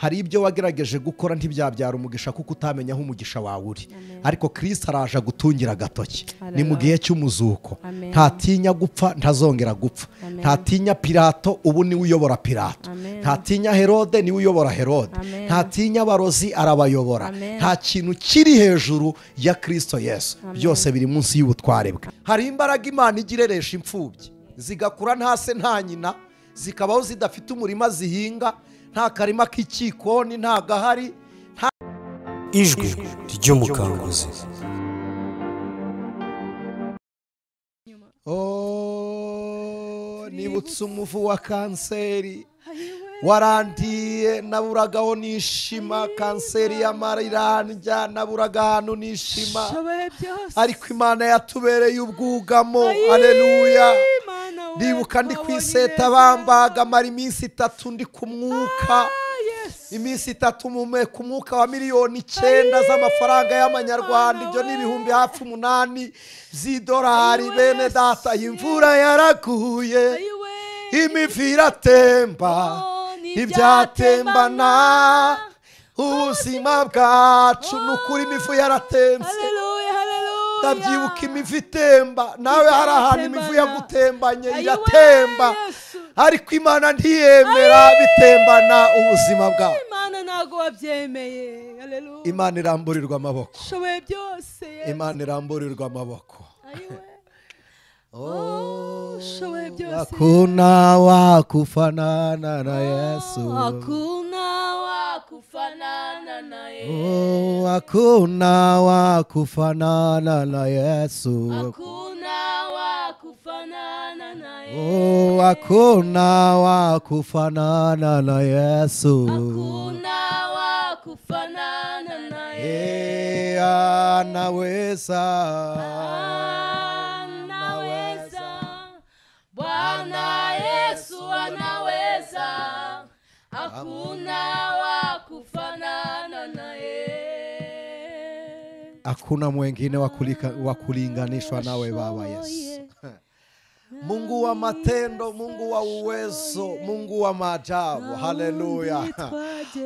hari ibyo wagerageje gukora ntibyabyara umugisha kuko utamenya aho umugisha wawe uri, ariko Kristo araje gutungira agatoki. Ni mu gihe cy'umuzuko, ntatinya gupfa, ntazongera gupfa. Ntatinya Pilato, ubu niwe uyobora Pilato. Ntatinya Herode, niwe uyobora Herode. Ntatinya abarozi, arabayobora. Nta kintu kiri hejuru ya Kristo Yesu, byose biri munsi y'ubutware bwe. Hari imbaraga Imana igireresha imfubyi zigakura nta se nta nyina, zikabaho zidafite umurima zihinga, nta karima k'ikikoni nta gahari. Ijwi ry'umukanguzi. Nibutse umuvu wa kanseri warandiye, naburagaho nishima. Kanseri y'amara irandya, naburaga ahantu nishima, ariko Imana yatubereye ubwugamo. Haleluya. Ndibuka ndi kwiseta bambaga, mara iminsi 3 ndi ku mwuka, iminsi 3 mumeka umwuka wa miliyoni 9 z'amafaranga y'amanyarwanda. Ibyo ni ibihumbi hafi 8 z'idolari. Bene data, imvura yaraguye, imivu iratemba, ibyatembana ubuzima bwacu. Nukuri imivu yaratembe. Ndabyibuka imivu itemba. Nawe hari ahantu imivu yagutembanye iratemba, ariko Imana ntiyemera bitembana ubuzima bwawe. Imana ntago wabyemeye. Haleluya. Imana iramburirwa amaboko. Shoboye byose. Imana iramburirwa amaboko. Shoboye byose. Hakuna wa kufanana na Yesu. Hakuna wa kufanana na Yesu. Hakuna wa kufanana na Yesu. Hakuna wa kufanana na Yesu. Hakuna wa kufanana na Yesu. Hakuna wa kufanana na Yesu. Anaweza. Bwana Yesu anaweza. Hakuna wa kufanana na yeye. Hakuna mwingine wa kulinganishwa nawe Baba Yesu. Mungu wa matendo, Mungu wa uwezo, Mungu wa maajabu. Haleluya.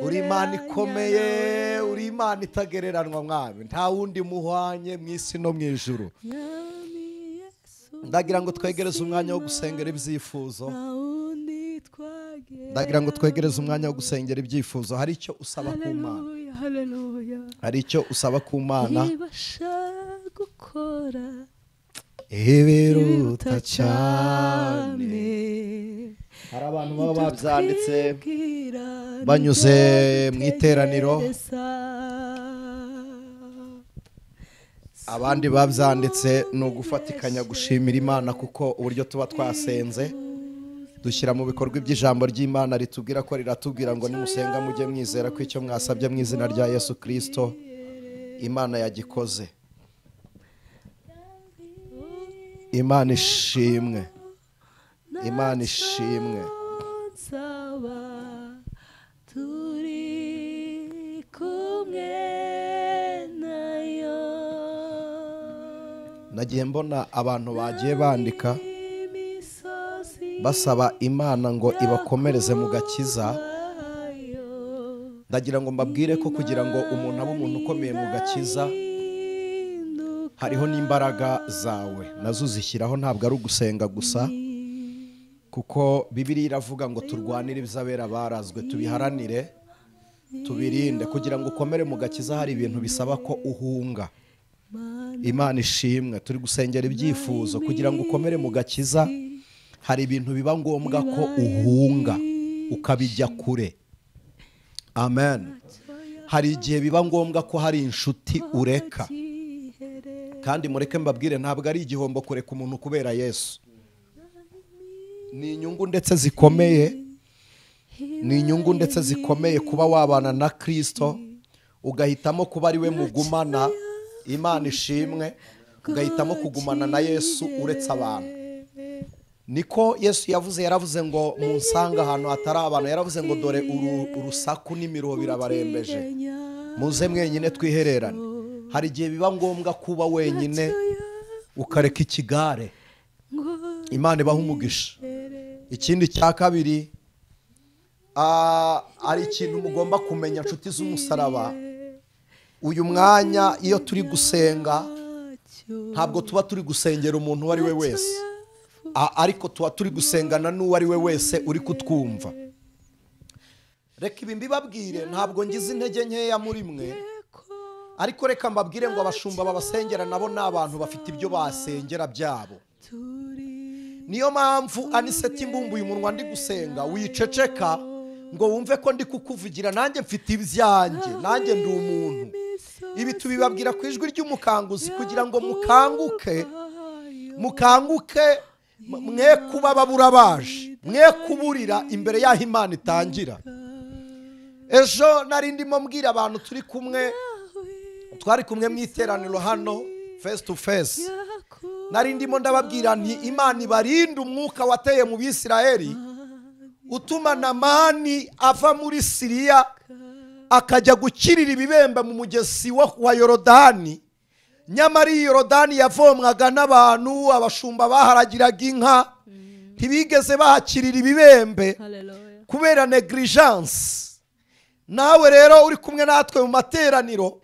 Uri Imana ikomeye, uri Imana itagereranwa mwami. Nta wundi muhwanye mu isi no mu ijuru. Ndagira ngo twegereze umwanya wo gusengera ibyifuzo. Ndagira ngo twegereze umwanya wo gusengera ibyifuzo. Hari icyo usaba ku Mana. Hari icyo usaba ku Mana. Ibiruta cyane. Hari abantu baba babyanditse banyuze mu iteraniro, abandi babyanditse no gufatikanya gushimira Imana kuko uburyo tuba twasenze dushyira mu bikorwa iby'ijambo ry'Imana ritubwira ko riratubwira ngo nimusenga mujye mwizera ko icyo mwasabye mu izina rya Yesu Kristo Imana yagikoze. Imana ishimwe. Imana ishimwe. Turi kumwe nayo. Nagiye mbona abantu bagiye bandika basaba Imana ngo ibakomereze mu gakiza. Ndagira ngo mbabwire ko kugira ngo umuntu abe umuntu ukomeye mu gakiza hariho n'imbaraga zawe nazo zishyiraho, ntabwo ari ugusenga gusa, kuko Bibiliya iravuga ngo turwanire iby'abera barazwe, tubiharanire, tubirinde. Kugira ngo ukomere mu gakiza hari ibintu bisaba ko uhunga. Imana ishimwe. Turi gusengera ibyifuzo. Kugira ngo ukomere mu gakiza hari ibintu biba ngombwa ko uhunga ukabijya kure. Amen. Hari igihe biba ngombwa ko hari inshuti ureka, kandi mureke mbabwire ntabwo ari igihombo kureka umuntu kubera Yesu. Ni inyungu ndetse zikomeye, ni inyungu ndetse zikomeye kuba wabana na Kristo ugahitamo kuba ari we mugumana. Imana ishimwe. Ugahitamo kugumana na Yesu uretse abantu. Niko Yesu yavuze, yaravuze ngo munsanga ahantu hatari abantu. Yaravuze ngo dore urusaku n'imiruho birabarembeje, muze mwenyine twihererane. Hari igihe biba ngombwa kuba wenyine ukareka ikigare. Imana ibaha umugisha. Ikindi cya kabiri, hari ikintu mugomba kumenya nshuti z'umusaraba. Uyu mwanya iyo turi gusenga ntabwo tuba turi gusengera umuntu uwo ari we wese, ariko tuba turi gusengana n'uwo ari we wese uri kutwumva. Reka ibi mbibabwire, ntabwo ngize intege nkeya muri mwe, ariko reka mbabwire ngo abashumba babasengera nabo ni abantu bafite ibyo basengera byabo. Niyo mpamvu aniseti imbumbuye umunwa ndi gusenga wiceceka ngo wumve ko ndi kukuvugira. Nanjye mfite ibyanjye, nanjye ndi umuntu. Ibi tubibabwira ku ijwi ry'umukanguzi kugira ngo mukanguke, mwe kuba babura baje, mwe kuburira imbere y'aho Imana itangira. Ejo nari ndimo mbwira abantu twari kumwe mu iteraniro hano face to face. Nari ndimo ndababwira nti Imana ibarinde umwuka wateye mu Bisirayeli utuma Namani ava muri Siriya akajya gukirira ibibembe mu mugezi wa Yorodani. Nyamara iyi Yorodani yavomwaga n'abantu, abashumba baharagiraga inka, ntibigeze bahakirira ibibembe kubera negligence. Nawe rero uri kumwe natwe mu materaniro,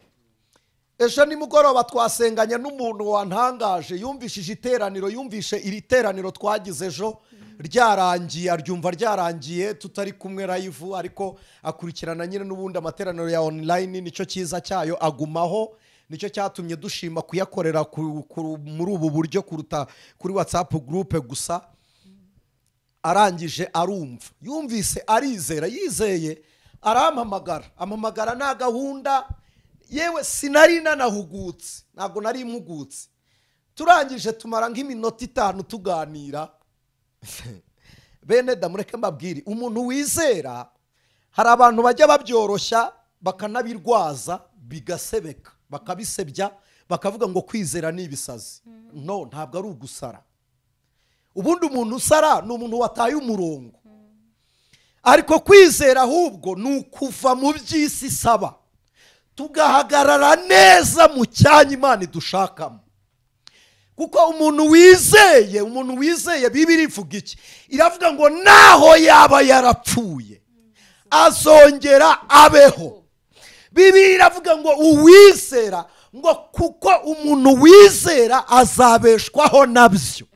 ejo nimugoroba twasenganye n'umuntu wantangaje. Yumvishije iteraniro, yumvishe iri teraniro twagize ejo ryarangiye, aryumva ryarangiye tutari kumwe live, ariko akurikirana nyine n'ubundi amateraniro ya online. Nicyo cyiza cyayo, agumaho. Nicyo cyatumye dushima kuyakorera muri ubu buryo kuruta kuri WhatsApp group gusa. Arangije arumva, yumvise arizera, yizeye arampamagara nta gahunda. Yewe sinari nanahugutse, ntabwo nari impugutse. Turangije tumara nk'iminota 5 tuganira. Bene damureke mbabwire, umuntu wizera hari abantu bajya babyoroshya bakanabirwaza bigasebeka, bakabisebya, bakavuga ngo kwizera ni ibisazi. No, ntabwo ari ugusara. Ubundi umuntu usara ni umuntu wataye umurongo. Ariko kwizera ahubwo ni ukuva mu by'isi isaba, tugahagarara neza mu cyanya Imana idushakamo. Kuko umuntu wizeye Bibiliya ivuga iki? Iravuga ngo naho yaba yarapfuye azongera abeho. Bibiliya iravuga ngo uwizera, ngo kuko umuntu wizera azabeshwaho nabyo.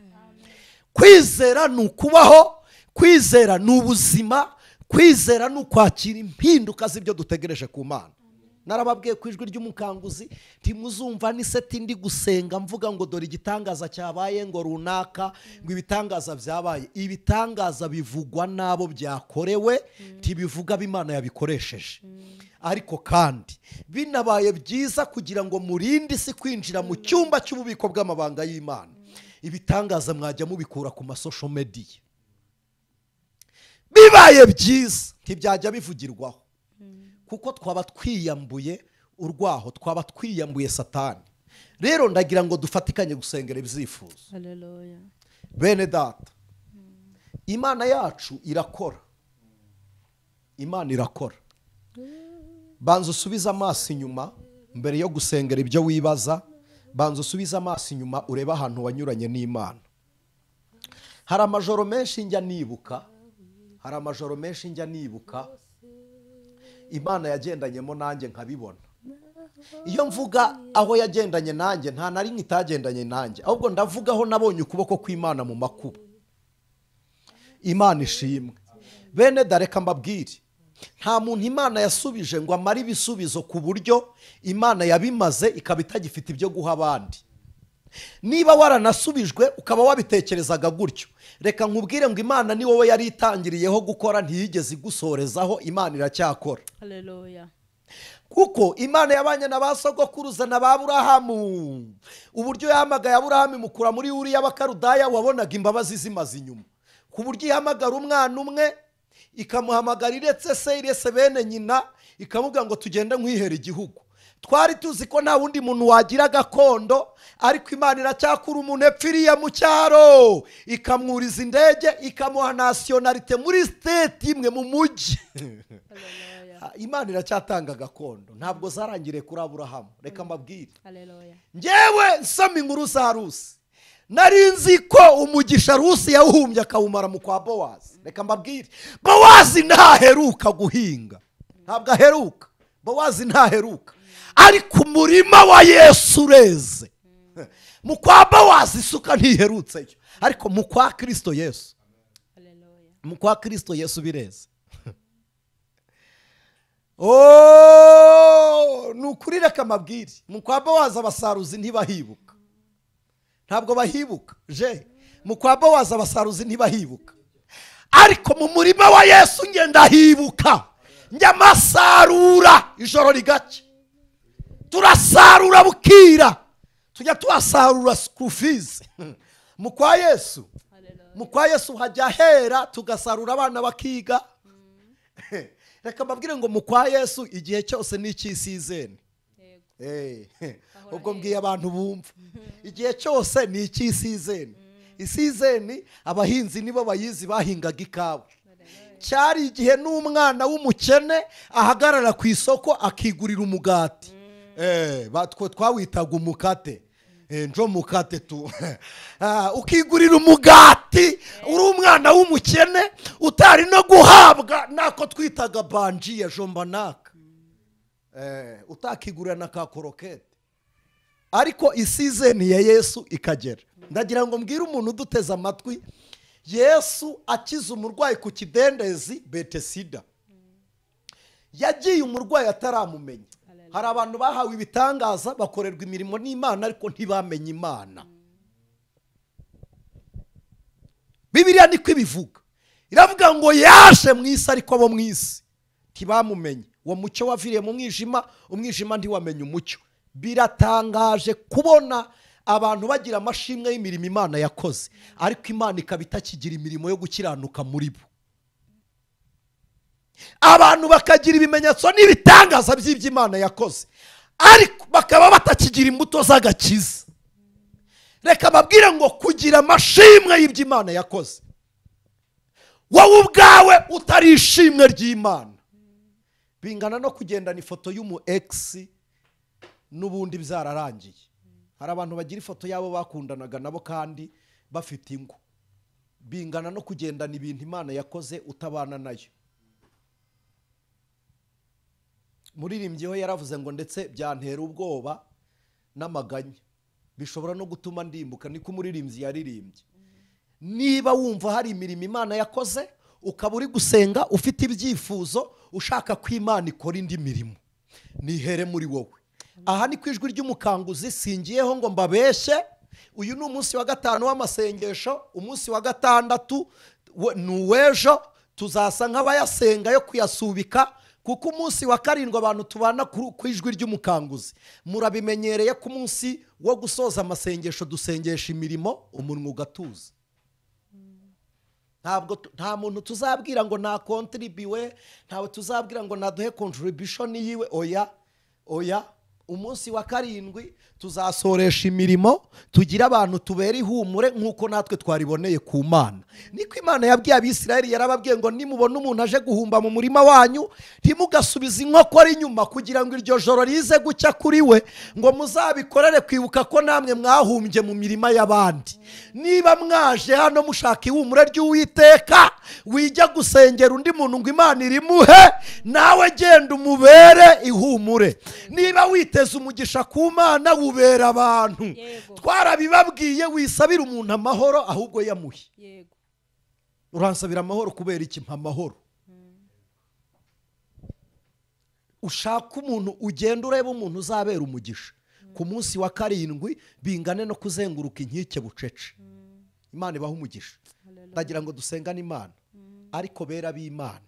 Kwizera ni ukubaho, kwizera ni ubuzima, kwizera ni ukwakira impinduka z'ibyo dutegereje ku Mana. Narababwiye ku ijwi ry'umukanguzi ntimuzumva n'iseti ndi gusenga mvuga ngo dore igitangaza cyabaye ngo runaka, ngo ibitangaza byabaye. Ibitangaza bivugwa nabo byakorewe, ntibivuga b'Imana yabikoresheje. Ariko kandi binabaye byiza kugira ngo murinde isi kwinjira mu cyumba cy'ububiko bw'amabanga y'Imana, ibitangaza mwajya mubikura ku masosho media. Bibaye byiza ntibyajya bivugirwaho, kuko twaba twiyambuye urwaho, twaba twiyambuye Satani. Rero ndagira ngo dufatikanye gusengera ibyifuzo. Haleluya. Bene data, Imana yacu irakora. Imana irakora. Banza usubiza amaso inyuma mbere yo gusengera ibyo wibaza. Banza usubiza amaso inyuma ureba ahantu wanyuranye n'Imana. Hari amajoro menshi njya nibuka, Imana yagendanyemo nanjye nkabibona. Iyo mvuga aho yagendanye nanjye, nta nari nkitagendanye nanjye, ahubwo ndavuga aho nabonye ukuboko kw'Imana mu makuba. Imana ishimwe. Bene dareka mbabwire, nta muntu Imana yasubije ngo amare ibisubizo ku buryo Imana yabimaze ikaba itagifite ibyo guha abandi. Niba waranasubijwe ukaba wabitekerezaga gutyo, reka nkubwire ngo Imana ni wowe yari itangiriyeho gukora, ntiyigeze igusorezaho. Imana iracyakora. Haleluya. Kuko Imana yabanye na ba sogokuruza na ba Aburahamu. Uburyo yahamagaye Aburahamu imukura muri Uriya w'Abakarudaya, wabonaga imbabazi zimaze inyuma, ku buryo ihamagara umwana umwe ikamuhamagara iretse se, iretse bene nyina, ikavuga ngo tugende nkwihere igihugu. Twari tuzi ko nta wundi muntu wagira gakondo, ariko Imana iracyakura umuntu epfiriye mu cyaro, ikamwuriza indege, ikamuha nationalite muri state imwe mu mujyi. Imana iracyatanga gakondo, ntabwo zarangire kuri Aburahamu. Reka mbabwire, njyewe nsoma inkuru za Rusi, nari nzi ko umugisha Rusi yawuhumbye akawumara mu kwa Bowazi. Reka mbabwire, Bowazi ntaheruka guhinga, ntabwo aheruka. Bowazi ntaheruka, ariko umurima wa Yesu ureze. Mu kwa Bowazi isuka ntiherutseyo, ariko mu kwa Kristo Yesu, mu kwa Kristo Yesu bireze. Nukuri reka mbabwire, mu kwa Bowazi abasaruzi ntibahibuka, ntabwo bahibuka. Mu kwa Bowazi abasaruzi ntibahibuka, ariko mu murima wa Yesu ngenda hibuka. Njya masarura ijoro rigacya, turasarura bukira, tujya tuhasarura school fees. Mu kwa Yesu, mu kwa Yesu hajya hera, tugasarura abana bakiga. Reka mbabwire ngo mu kwa Yesu igihe cyose ni icy'isizeni. Ubwo mbwiye abantu bumva, igihe cyose ni icy'isizeni. Isizeni abahinzi nibo bayizi, bahingaga ikawa. Cyari igihe n'umwana w'umukene ahagarara ku isoko akigurira umugati. Batwo twawitaga umukate. Njo mukate tu. Ukigurira umugati uri umwana w'umukene utari no guhabwa nako twitaga banji ya jombanaka. Utakigurira na ka korokete. Ariko isizeni ya Yesu ikagera. Ndagira ngo mbwire umuntu uduteze amatwi, Yesu akiza umurwayi ku kidendezi Betesida, yagiye umurwayi ataramumenya. Hari abantu bahawe ibitangaza, bakorerwa imirimo n'Imana ariko ntibamenye Imana. Bibiliya niko ibivuga, iravuga ngo yaje mu isi ariko abo mu isi ntibamumenye. Uwo mucyo waviriye mu mwijima, umwijima ntiwamenye umucyo. Biratangaje kubona abantu bagira amashimwe y'imirimo Imana yakoze, ariko Imana ikaba itakigira imirimo yo gukiranuka muri bo. Abantu bakagira ibimenyetso n'ibitangaza by'ibyo Imana yakoze, ariko bakaba batakigira imbuto z'agakiza. Reka babwire ngo kugira amashimwe y'ibyo Imana yakoze, wowe ubwawe utari ishimwe ry'Imana, bingana no kugendana ifoto y'umu ex n'ubundi byararangiye. Hari abantu bagira ifoto yabo bakundanaga nabo kandi bafite ingo, bingana no kugendana ibintu Imana yakoze utabana nayo. Muririmbyeho yaravuze ngo ndetse byantera ubwoba n'amaganya, bishobora no gutuma ndimbuka. Niko umuririmbyi yaririmbye. Niba wumva hari imirimo Imana yakoze, ukaba uri gusenga ufite ibyifuzo ushaka ko Imana ikora indi mirimo, nihere muri wowe. Aha ni ku ijwi ry'umukanguzi, singiyeho ngo mbabeshye. Uyu ni umunsi wa 5 w'amasengesho. Umunsi wa 6 n'uwejo tuzasa nk'abayasenga yo kuyasubika, kuko umunsi wa 7 abantu tubana ku ijwi ry'umukanguzi murabimenyereye ku munsi wo gusoza amasengesho dusengesha imirimo, umunwa ugatuza. Nta muntu tuzabwira ngo na contribute, ntawe tuzabwira ngo naduhe contribution yiwe. Oya, umunsi wa 7 tuzasoresha imirimo, tugira abantu tubera ihumure nk'uko natwe twariboneye ku Mana. Niko Imana yabwiye Abisirayeli, yarababwiye ngo nimubona umuntu aje guhumba mu murima wanyu, ntimugasubize inkokora inyuma kugira ngo iryo joro rize gucya kuri we, ngo muzabikorere kwibuka ko namwe mwahumbye mu mirima y'abandi. Niba mwaje hano mushaka ihumure ry'Uwiteka, wijya gusengera undi muntu ngo Imana irimuhe, nawe genda umubere ihumure. Niba witeze umugisha ku Mana, ubera abantu. Twarabibabwiye, wisabira umuntu amahoro ahubwo yamuhe. Uransabira amahoro kubera iki? Mpa amahoro. Ushaka umuntu, ugenda ureba umuntu uzabera umugisha. Ku munsi wa 7 bingane no kuzenguruka inkike bucece. Imana ibaha umugisha. Ndagira ngo dusengane Imana, ariko bera b'Imana.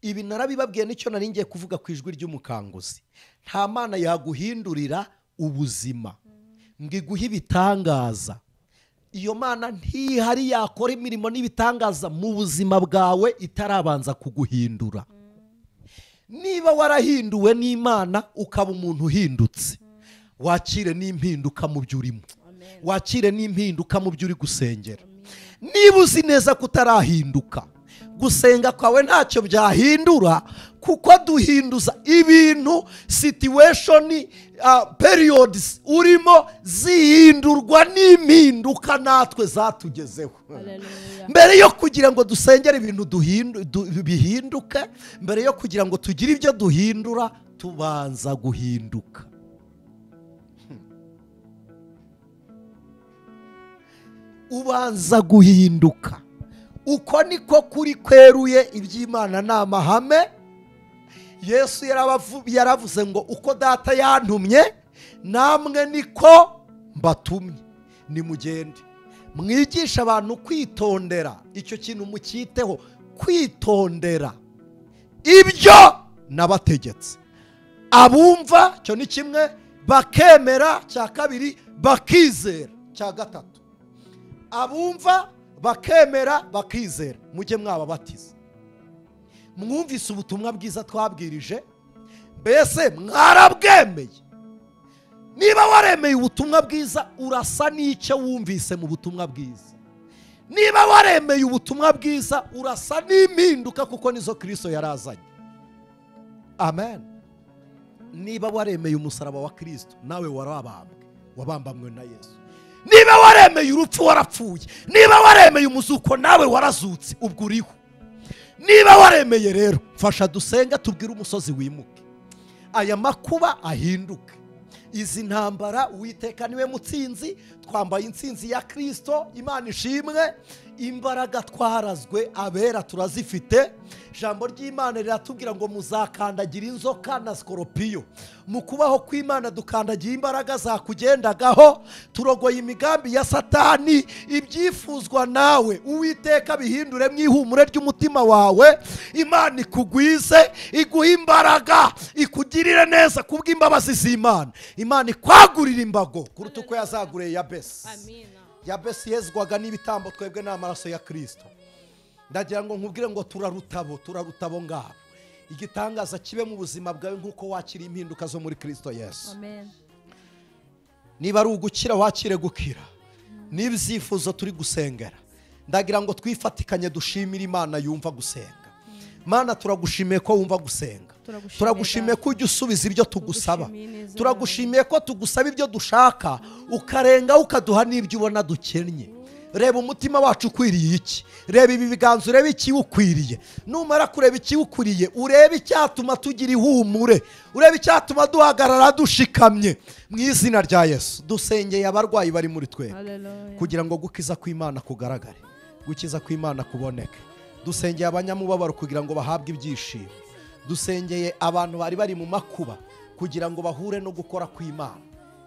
Ibi narabibabwiye, nicyo nari ngiye kuvuga ku ijwi ry'umukanguzi. Nta Mana yaguhindurira ubuzima ngo iguhe ibitangaza. Iyo Mana ntihari yakora imirimo n'ibitangaza mu buzima bwawe itarabanza kuguhindura. Niba warahinduwe n'Imana ukaba umuntu uhindutse, wakire n'impinduka mu byo urimo, wakire n'impinduka mu byo uri gusengera. Niba uzi neza kutarahinduka, gusenga kwawe ntacyo byahindura, kuko duhinduza ibintu, situation, periods urimo zihindurwa n'impinduka natwe zatugezeho. Hallelujah. Mbere yo kugira ngo dusengere ibintu bihinduke, mbere yo kugira ngo tugire ibyo duhindura, tubanza guhinduka. Ubanza guhinduka. Uko niko kuri kweruye iby'Imana ni amahame. Yesu yaravuze ngo uko data yantumye namwe niko mbatumye, nimugende mwigisha abantu kwitondera. Icyo kintu mucyiteho, kwitondera ibyo nabategetse. Abumva, cyo ni kimwe, bakemera, cya kabiri, bakizera, cya gatatu. Abumva, bakemera, bakizera, mujye mwababatiza. Mwumvise ubutumwa bwiza twabwirije, mbese mwarabwemeye? Niba waremeye ubutumwa bwiza, urasa n'icyo wumvise mu butumwa bwiza. Niba waremeye ubutumwa bwiza, urasa n'impinduka, kuko nizo Kristo yarazanye. Amen. Niba waremeye umusaraba wa Kristo, nawe warabambwe, wabambamwe na Yesu. Niba waremeye urupfu, warapfuye. Niba waremeye umuzuko, nawe warazutse, ubwo uriho. Niba waremeye rero, fasha dusenga tubwire umusozi wimuke, aya makuba ahinduke. Izi ntambara Uwiteka niwe mutsinzi, twambaye intsinzi ya Kristo, Imana ishimwe. Imbaraga twarazwe, abera turazifite. Ijambo ry'Imana riratubwira ngo muzakandagira inzoka na skoropiyo. Mu kubaho kw'Imana dukandagiye imbaraga zakugendagaho, turogoye imigambi ya Satani. Ibyifuzwa nawe Uwiteka bihindure mu ihumure ry'umutima wawe. Imana ikugwize, iguha imbaraga, ikugirire neza kubw'imbabazi z'Imana. Imana ikwagurira imbago kuruta uko yazaguriye Yabesi. Amina. Yabesi yezwaga n'ibitambo, twebwe n'amaraso ya Kristo. Ndagira ngo nkubwire ngo turarutabo ngabo. Igitangaza kibe mu buzima bwawe nk'uko wakira impinduka zo muri Kristo Yesu. Amen. Niba ari ugukira, wakire gukira. Niba ibyifuzo turi gusengera, ndagira ngo twifatikanye dushimire Imana yumva gusenga. Mana, turagushimiye ko wumva gusenga. Turagushimiye ko ujya usubiza ibyo tugusaba. Turagushimiye ko tugusaba ibyo dushaka, ukarenga ukaduha n'ibyo ubona dukennye. Reba umutima wacu ukwiriye iki, reba ibi biganza urebe ikiwukwiriye. Numara kureba ikiwukwiriye, urebe icyatuma tugira ihumure, urebe icyatuma duhagarara dushikamye. Mu izina rya Yesu dusengeye abarwayi bari muri twe, kugira ngo gukiza kw'Imana kugaragare, gukiza kw'Imana kuboneke. Dusengeye abanyamubabaro kugira ngo bahabwe ibyishimo. Dusengeye abantu bari mu makuba kugira ngo bahure no gukora kw'Imana.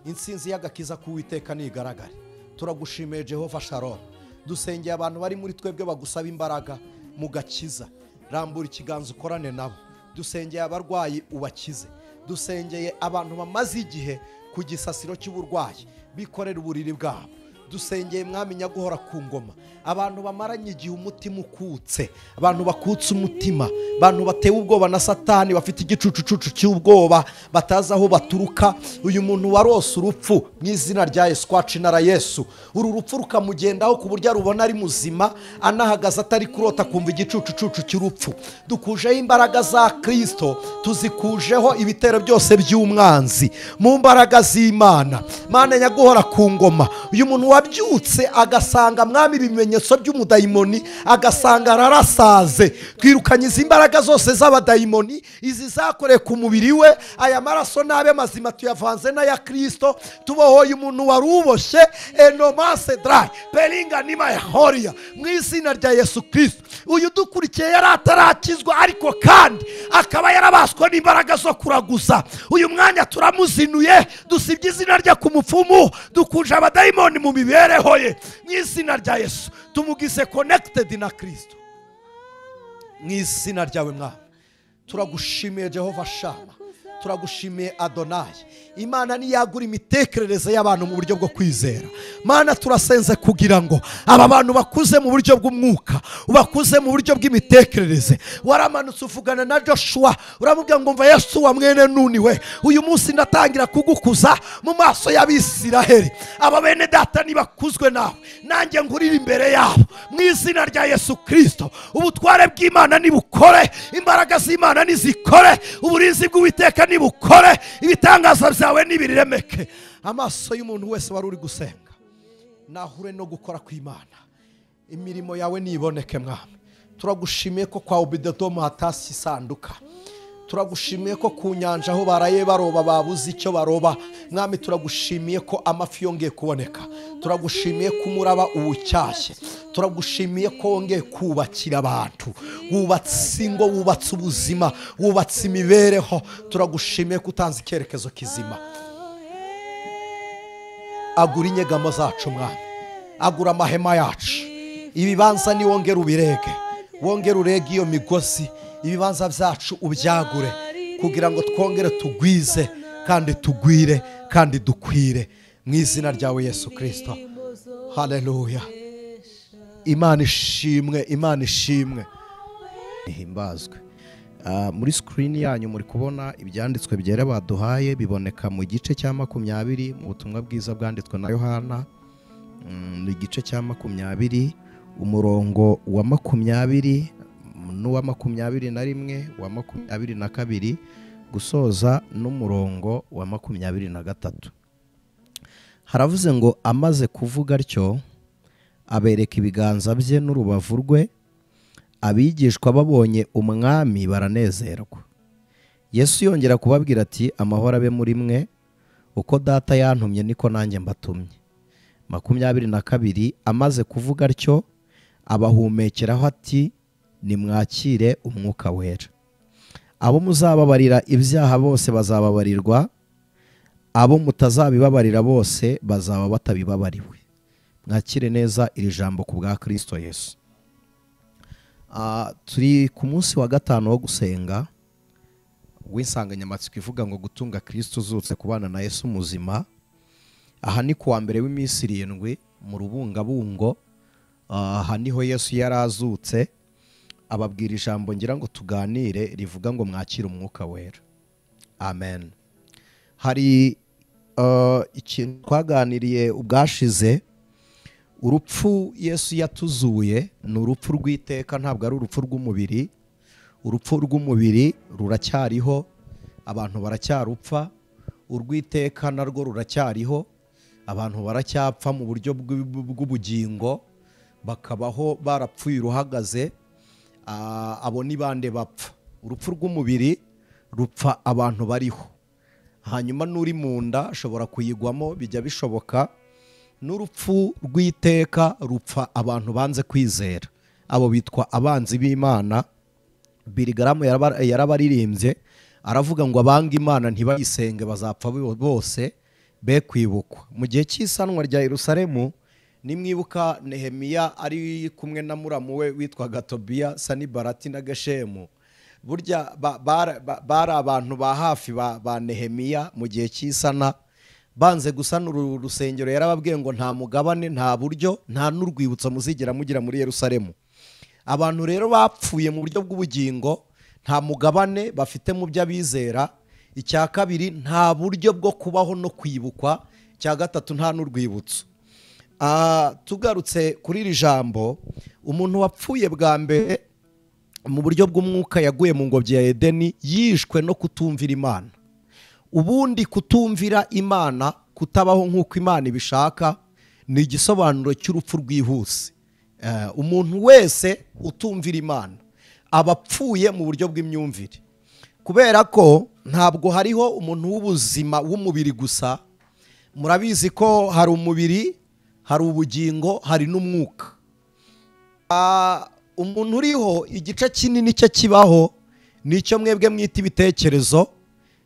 Intsinzi y'agakiza k'Uwiteka nigaragare. Turagushimiye Jehova Shalom. Dusengeye abantu bari muri twebwe bagusaba imbaraga mu gakiza. Rambura ikiganza ukorane nabo. Dusengeye abarwayi ubakize. Dusengeye abantu bamaze igihe ku gisasiro cy'uburwayi bikorera uburiri bwabo. Dusengeye Mwami nyaguhora ku ngoma, abantu bamaranye igihe umutima ukutse, abantu bakutse umutima, abantu batewe ubwoba na Satani, bafite igicucucucu cy'ubwoba batazi aho baturuka. Uyu muntu warose urupfu mu izina rya Yesu, kwacinara Yesu, uru rupfu rukamugendaho ku buryo arubona ari muzima, anahagaze atari kurota kumva igicucucucu cy'urupfu. Dukujeho imbaraga za Kristo, tuzikujeho ibitero byose by'umwanzi mu mbaraga z'Imana. Mana nyaguhora ku ngoma, uyu muntu wabyutse agasanga Mwami ibimenyetso by'umudayimoni, agasanga ararasaze, twirukanye izi imbaraga zose z'abadayimoni, izi zakoreye ku mubiri we. Aya maraso n'abe mazima tuyavanze n'aya Kristo, tubohoye umuntu wari uboshye enomase dry peringa nima ya horia mu izina rya Yesu Kristo. Uyu dukurikiye yari atarakizwa, ariko kandi akaba yarabaswe n'imbaraga zo kuraguza. Uyu mwanya turamuzinuye, dusibye izina rye ku mupfumu, dukuje abadayimoni mu mibereho ye mu izina rya Yesu. Tumugize connected na Kristo mu izina ryawe Mwami. Turagushimiye Jehova Shama, turagushimiye Adonai. Imana niyagura imitekerereze y'abantu mu buryo bwo kwizera. Mana turasenze kugira ngo aba bantu bakuze mu buryo bw'umwuka, ubakuze mu buryo bw'imitekerereze. Waramanutse uvugana na Joshua uramubwira ngo mva Yesu wa mwene Nuni we, uyu munsi ndatangira kugukuza mu maso y'Abisiraheli. Aba bene data nibakuzwe nawe, nanjye ngurira imbere yabo mu izina rya Yesu Kristo. Ubutware bw'Imana nibukore, imbaraga z'Imana nizikore, uburinzi bw'Uwiteka nibukore, ibitangaza byawe nibiriremeke. Amaso y'umuntu wese wari uri gusenga nahure no gukora kw'Imana, imirimo yawe niboneke Mwami. Turagushimiye ko kwa Obededomu hatasi isanduka. Turagushimiye ko ku nyanja aho baraye baroba babuze icyo baroba. Mwami turagushimiye ko amafi yongeye kuboneka. Turagushimiye ko umuraba uwucyashye. Turagushimiye ko wongeye kubakira abantu, wubatse ingo, wubatse ubuzima, wubatse imibereho. Turagushimiye ko utanze icyerekezo kizima. Agura inyegamo zacu Mwami, agura amahema yacu, ibibanza ni wongera ubirege, wongera urege iyo migozi, ibibanza byacu ubyagure kugira ngo twongere tugwize kandi tugwire kandi dukwire mu izina ryawe Yesu Kristo. Haleluya. Imana ishimwe, Imana ishimwe, ihimbazwe. Muri screen yanyu muri kubona ibyanditswe byera baduhaye, biboneka mu gice cya 20 mu butumwa bwiza bwanditswe na Yohana, ni igice cya 20 umurongo wa 20 n'uwa 21 wa 22 gusoza n'umurongo wa 23. Haravuze ngo amaze kuvuga atyo abereka ibiganza bye n'urubavu rwe. Abigishwa babonye umwami baranezerwa. Yesu yongera kubabwira ati amahoro abe muri mwe, uko data yantumye niko nanjye mbatumye. 22 amaze kuvuga atyo abahumekeraho ati nimwakire umwuka wera. Abo muzababarira ibyaha bose bazababarirwa, abo mutazabibabarira bose bazaba batabibabariwe. Mwakire neza iri jambo ku bwa Kristo Yesu. Turi ku munsi wa 5 wo gusenga w'insanganyamatsiko ivuga ngo gutunga Kristo uzutse kubana na Yesu muzima. Aha ni kuwa mbere w'iminsi 7 mu rubungabungo. Aha niho Yesu yarazutse ababwira ijambo ngira ngo tuganire rivuga ngo mwakire umwuka wera. Amen. Hari ikintu twaganiriye ubwashize, urupfu Yesu yatuzuye ni urupfu rw'iteka, ntabwo ari urupfu rw'umubiri. Urupfu rw'umubiri ruracyariho, abantu baracyarupfa. Urw'iteka narwo ruracyariho, abantu baracyapfa mu buryo bw'ubugingo, bakabaho barapfuye uruhagaze. Abo ni bande bapfa? Urupfu rw'umubiri rupfa abantu bariho, hanyuma n'uri mu nda ashobora kuyigwamo, bijya bishoboka. N'urupfu rw'iteka rupfa abantu banze kwizera, abo bitwa abanzi b'Imana. Birigaramu yarabaririmbye aravuga ngo abanga Imana ntibayisenge bazapfa bose be kwibukwa. Mu gihe cy'isanwa rya Yerusalemu nimwibuka Nehemiya ari kumwe na muramu we witwaga Tobiya, Sanibalati na Geshemu. Burya bari abantu ba hafi ba Nehemiya mu gihe cy'isana, banze gusana urusengero. Yarababwiye ngo nta mugabane, nta buryo, nta n'urwibutso muzigera mugira muri Yerusalemu. Abantu rero bapfuye mu buryo bw'ubugingo, nta mugabane bafite mu by'abizera. Icya kabiri, nta buryo bwo kubaho no kwibukwa. Icya gatatu, nta n'urwibutso. Tugarutse kuri iri jambo, umuntu wapfuye bwa mbere mu buryo bw'umwuka yaguye mu ngobyi ya Edeni, yishwe no kutumvira Imana. Ubundi kutumvira Imana, kutabaho nk'uko Imana ibishaka, ni igisobanuro cy'urupfu rwihuse. Umuntu wese utumvira Imana aba apfuye mu buryo bw'imyumvire, kubera ko ntabwo hariho umuntu w'ubuzima w'umubiri gusa. Murabizi ko hari umubiri, hari ubugingo, hari n'umwuka. Umuntu uriho igice kinini cye kibaho nicyo mwebwe mwita ibitekerezo.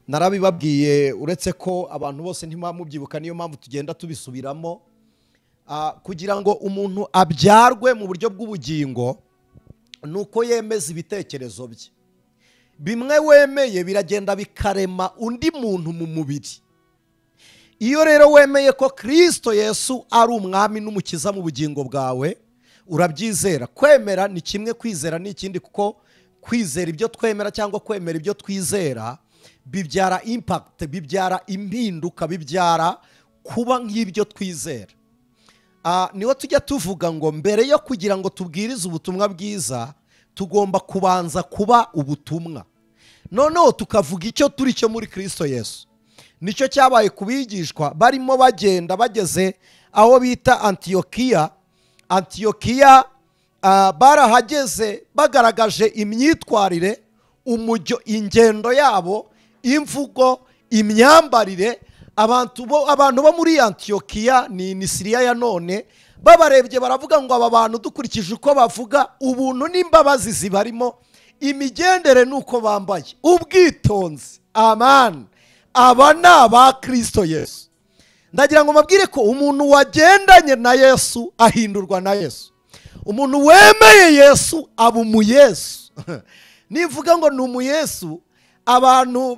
Narabibabwiye, uretse ko abantu bose ntimubyibuka, niyo mpamvu tugenda tubisubiramo. Kugira ngo umuntu abyarwe mu buryo bw'ubugingo nuko yemeza ibitekerezo bye. bimwe wemeye biragenda bikarema undi muntu mu mubiri. Iyo rero wemeye ko Kristo Yesu ari umwami n'umukiza mu bugingo bwawe, urabyizera. Kwemera ni kimwe, kwizera ni ikindi, kuko kwizera ibyo twemera cyangwa kwemera ibyo twizera bibyara impact, bibyara impinduka, bibyara kuba nk'ibyo twizera. Niho tujya tuvuga ngo mbere yo kugira ngo tubwirize ubutumwa bwiza tugomba kubanza kuba ubutumwa, noneho tukavuga icyo turi cyo muri Kristo Yesu. Nicyo cyabaye kubigishwa barimo bagenda bageze aho bita Antiyokiya. Barahageze bagaragaje imyitwarire, umujyo, ingendo yabo, imvugo, imyambarire. Abantu bo muri Antiyokiya, ni Siriya ya none, babarebye baravuga ngo aba bantu dukurikije uko bavuga, ubuntu n'imbabazi zibarimo, imigendere nuko bambaye, ubwitonzi, amen, aba ni aba Kristo Yesu. Ndagira ngo mabwire ko umuntu wagendanye na Yesu ahindurwa na Yesu. Umuntu wemeye Yesu aba umuyesu. Nivuga ngo ni umuyesu, abantu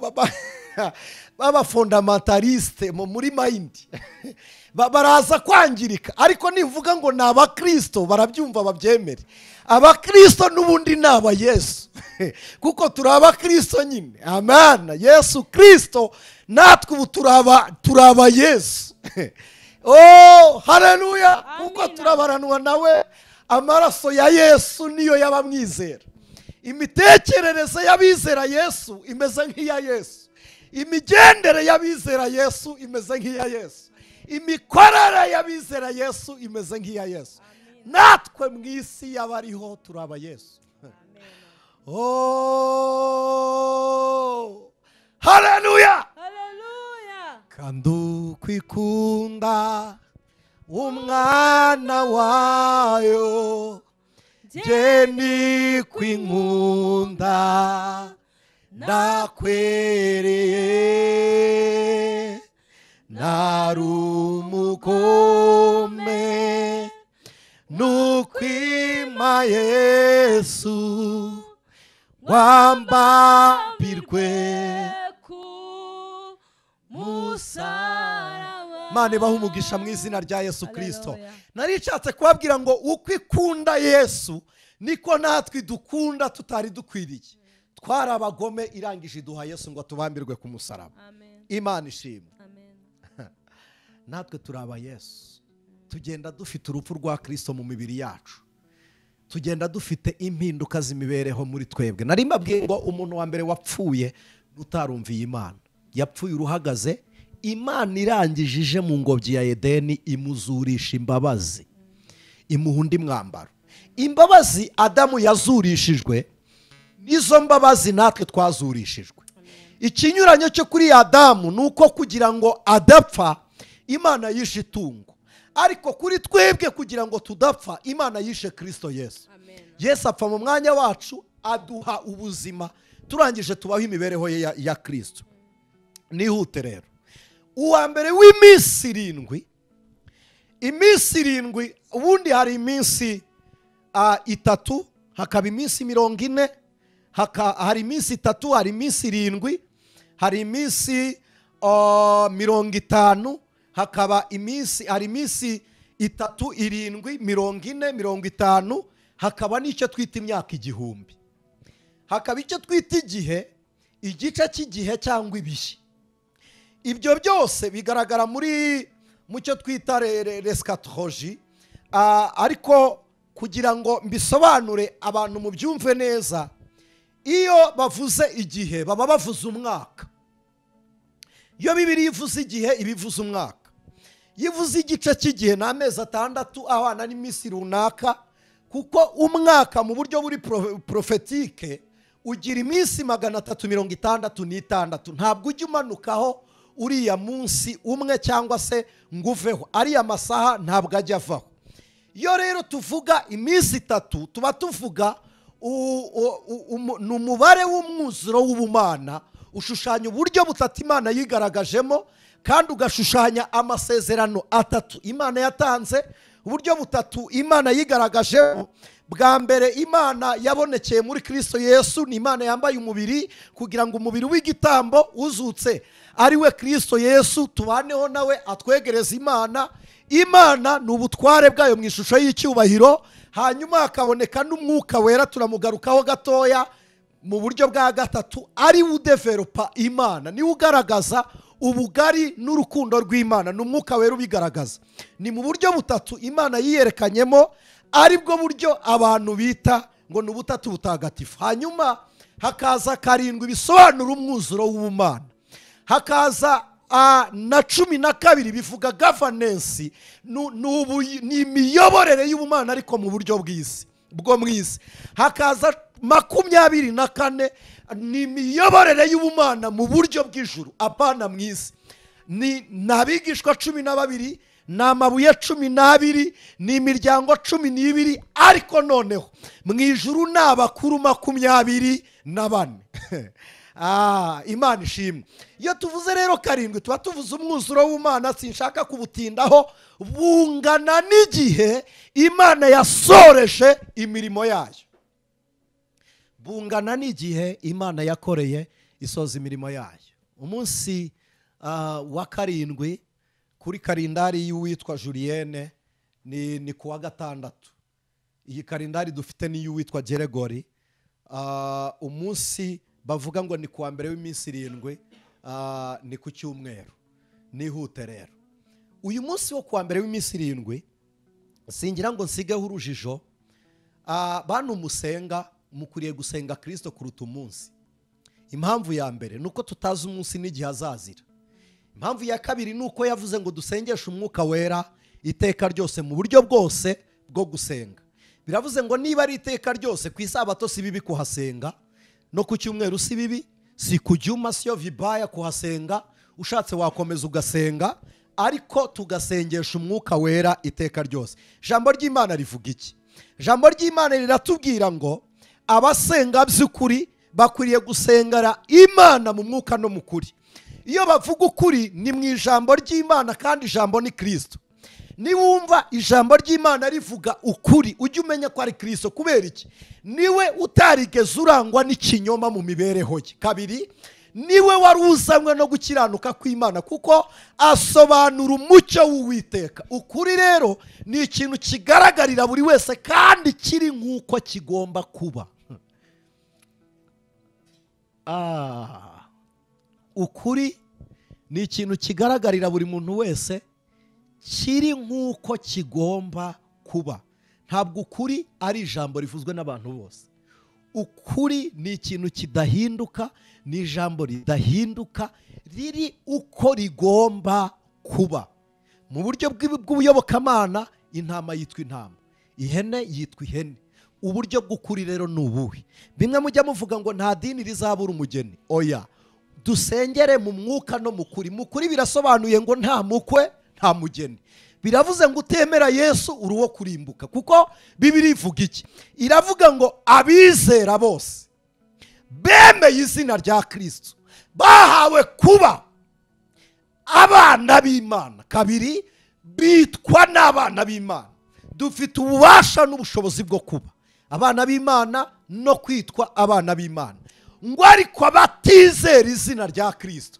baba fundamentaliste muri mind baraza kwangirika, ariko nivuga ngo ni abakristo barabyumva babyemere. Abakristo n'ubundi ni aba Yesu kuko turi abakristo nyine, amen. Yesu Kristo natwe ubu turaba Yesu. Oh, haleluya, kuko turabaranwa nawe. Amaraso ya Yesu niyo yabamwizera. Imitekerereze y'abizera Yesu imeze nk'iya Yesu. Imigendere y'abizera Yesu imeze nk'iya Yesu. Imikorere y'abizera Yesu imeze nk'iya Yesu. Natwe mu isi y'abariho turaba Yesu. Oh, haleluya, haleluya. Kandu kwikunda umwana wayo, jeni kwinkunda nakwereye, narumukome nukwima Yesu wambambirwe ku musaraba. Mane baha umugisha mu izina rya Yesu Kristo. Narishatse kubabwira ngo uko ikunda Yesu niko natwe dukunda tutari dukwiriye. Twari abagome, irangije iduha Yesu ngo tubambirwe ku musaraba. Imana ishimwe. Natwe turaba Yesu. Tugenda dufite urupfu rwa Kristo mu mibiri yacu. Tugenda dufite impinduka z'imibereho muri twebwe. Nari mbabwiye ngo umuntu wa mbere wapfuye utarumviye Imana, yapfuye uruhagaze. Imana irangije mu ngobyi ya Edeni imuzurisha imbabazi, imuha undi mwambaro. Imbabazi Adamu yazurishijwe, nizo mbabazi natwe twazurishijwe. Ikinyuranyo cyo kuri Adamu nuko kugira ngo adapfa Imana yishe itungo, ariko kuri twebwe kugira ngo tudapfa Imana yishe Kristo Yesu. Yesu apfa mu mwanya wacu, aduha ubuzima, turangije tubaho imibereho ya Kristo. Nihute rero, uwa mbere w'iminsi 7, iminsi 7, ubundi hari iminsi 3, hakaba iminsi 40, hari iminsi 3, hari iminsi 7, hari iminsi 50, hakaba iminsi, hari iminsi 3, 7, 40, 50, hakaba n'icyo twita imyaka 1000. Hakaba icyo twita igihe, igice cy'igihe cyangwa ibihe. Ibyo byose bigaragara mu cyo twita l'eschatologie, ariko kugira ngo mbisobanure abantu mu byumve neza, iyo bavuze igihe baba bavuze umwaka. Iyo Bibiliya ivuze igihe ibivuze umwaka. Yivuze igice cy'igihe n'amezi 6 ahana n'iminsi runaka, kuko umwaka mu buryo buri prophétique ugira iminsi 366. Ntabwo ujya umanukaho uriya munsi umwe cyangwa se nguveho, ariya masaha ntabwo ajya avaho. Iyo rero tuvuga iminsi 3 tuba tuvuga umubare w'umwuzuro w'ubumana, ushushanya uburyo butatu Imana yigaragajemo, kandi ugashushanya amasezerano 3 Imana yatanze, uburyo butatu Imana yigaragajemo, bwa mbere imana yabonekeye muri Kristo Yesu, ni imana yambaye umubiri kugira ngo umubiri w'igitambo uzutse ari we Kristo Yesu tubaneho nawe atwegereza imana. Imana ni ubutware bwayo mu ishusho y'icyubahiro, hanyuma hakaboneka n'umwuka wera, turamugarukaho gatoya mu buryo bwa gatatu, ari udevelopa imana, niwe ugaragaza ubugari n'urukundo rw'imana, ni umwuka wera ubigaragaza. Ni mu buryo butatu imana yiyerekanyemo, ari bwo buryo abantu bita ngo ni ubutatu butagatifu. Hanyuma hakaza karindwi bisobanura umwuzuro w'ubumana, hakaza na 12 bivuga governance, ni imiyoborere y'ubumana ariko mu buryo bw'isi bwo mwisi. Hakaza 24 ni imiyoborere y'ubumana mu buryo bw'ijuru apana mwisi. Ni nabigishwa 12, ni amabuye 12, ni imiryango 12, ariko noneho mu ijuru ni abakuru 24. Imana ishimwe. Iyo tuvuze rero karindwi tuba tuvuze umwuzuro w'Imana, sinshaka kubutindaho, bungana n'igihe Imana yasoreje imirimo yayo, bungana n'igihe Imana yakoreye isoza imirimo yayo. Umunsi wa karindwi kuri kalendari y'uwitwa Julienne ni kuwa gatandatu. Iyi kalendari dufite ni y'uwitwa Gregory. Umunsi bavuga ngo ni kuwa mbere w'iminsi 7, ni ku cyumweru. Nihute rero, uyu munsi wo kuwa mbere w'iminsi 7 singira ngo nsigeho urujijo. Bantu musenga mukuriye gusenga Kristo kuruta umunsi. Impamvu ya mbere nuko tutazi umunsi n'igihe azazira. Impamvu ya kabiri nuko yavuze ngo dusengeshe umwuka wera iteka ryose mu buryo bwose bwo gusenga. Biravuze ngo niba ari iteka ryose, ku isabato si bibi kuhasenga, no ku cyumweru si bibi, si ku juma siyo vibaya kuhasenga, ushatse wakomeza ugasenga, ariko tugasengesha umwuka wera iteka ryose. Jambo ry'Imana rivuga iki? Jambo ry'Imana riratubwira ngo abasenga by'ukuri bakwiriye gusengera Imana mu mwuka no mu kuri. Iyo bavuga ukuri ni mu ijambo ry'Imana, kandi ijambo ni Kristo. Niwumva ijambo ry'Imana rivuga ukuri, ujye umenya ko ari Kristo. Kubera iki? Niwe utarigeze urangwa n'ikinyoma mu mibereho ye. Kabiri, niwe wari uzanywe no gukiranuka kw'Imana, kuko asobanura umucyo w'Uwiteka. Ukuri rero ni ikintu kigaragarira buri wese kandi kiri nk'uko kigomba kuba. Ukuri ni ikintu kigaragarira buri muntu wese kiri nk'uko kigomba kuba. Ntabwo ukuri ari ijambo rivuzwe n'abantu bose. Ukuri ni ikintu kidahinduka, ni ijambo ridahinduka, riri uko rigomba kuba. Mu buryo bw'ubuyobokamana, intama yitwa intama, ihene yitwa ihene. Uburyo bw'ukuri rero ni ubuhe? Bimwe mujya muvuga ngo nta dini rizabura umugeni. Oya, dusengere mu mwuka no mu kuri. Mu kuri birasobanuye ngo nta mukwe nta mugeni. Biravuze ngo utemera Yesu uri uwo kurimbuka, kuko Bibiliya ivuga iki? Iravuga ngo abizera bose bemeye izina rya Kristo bahawe kuba abana b'Imana. Kabiri, bitwa n'abana b'Imana. Dufite ububasha n'ubushobozi bwo kuba abana b'Imana no kwitwa abana b'Imana. Ngo ariko abatizera izina rya Kristo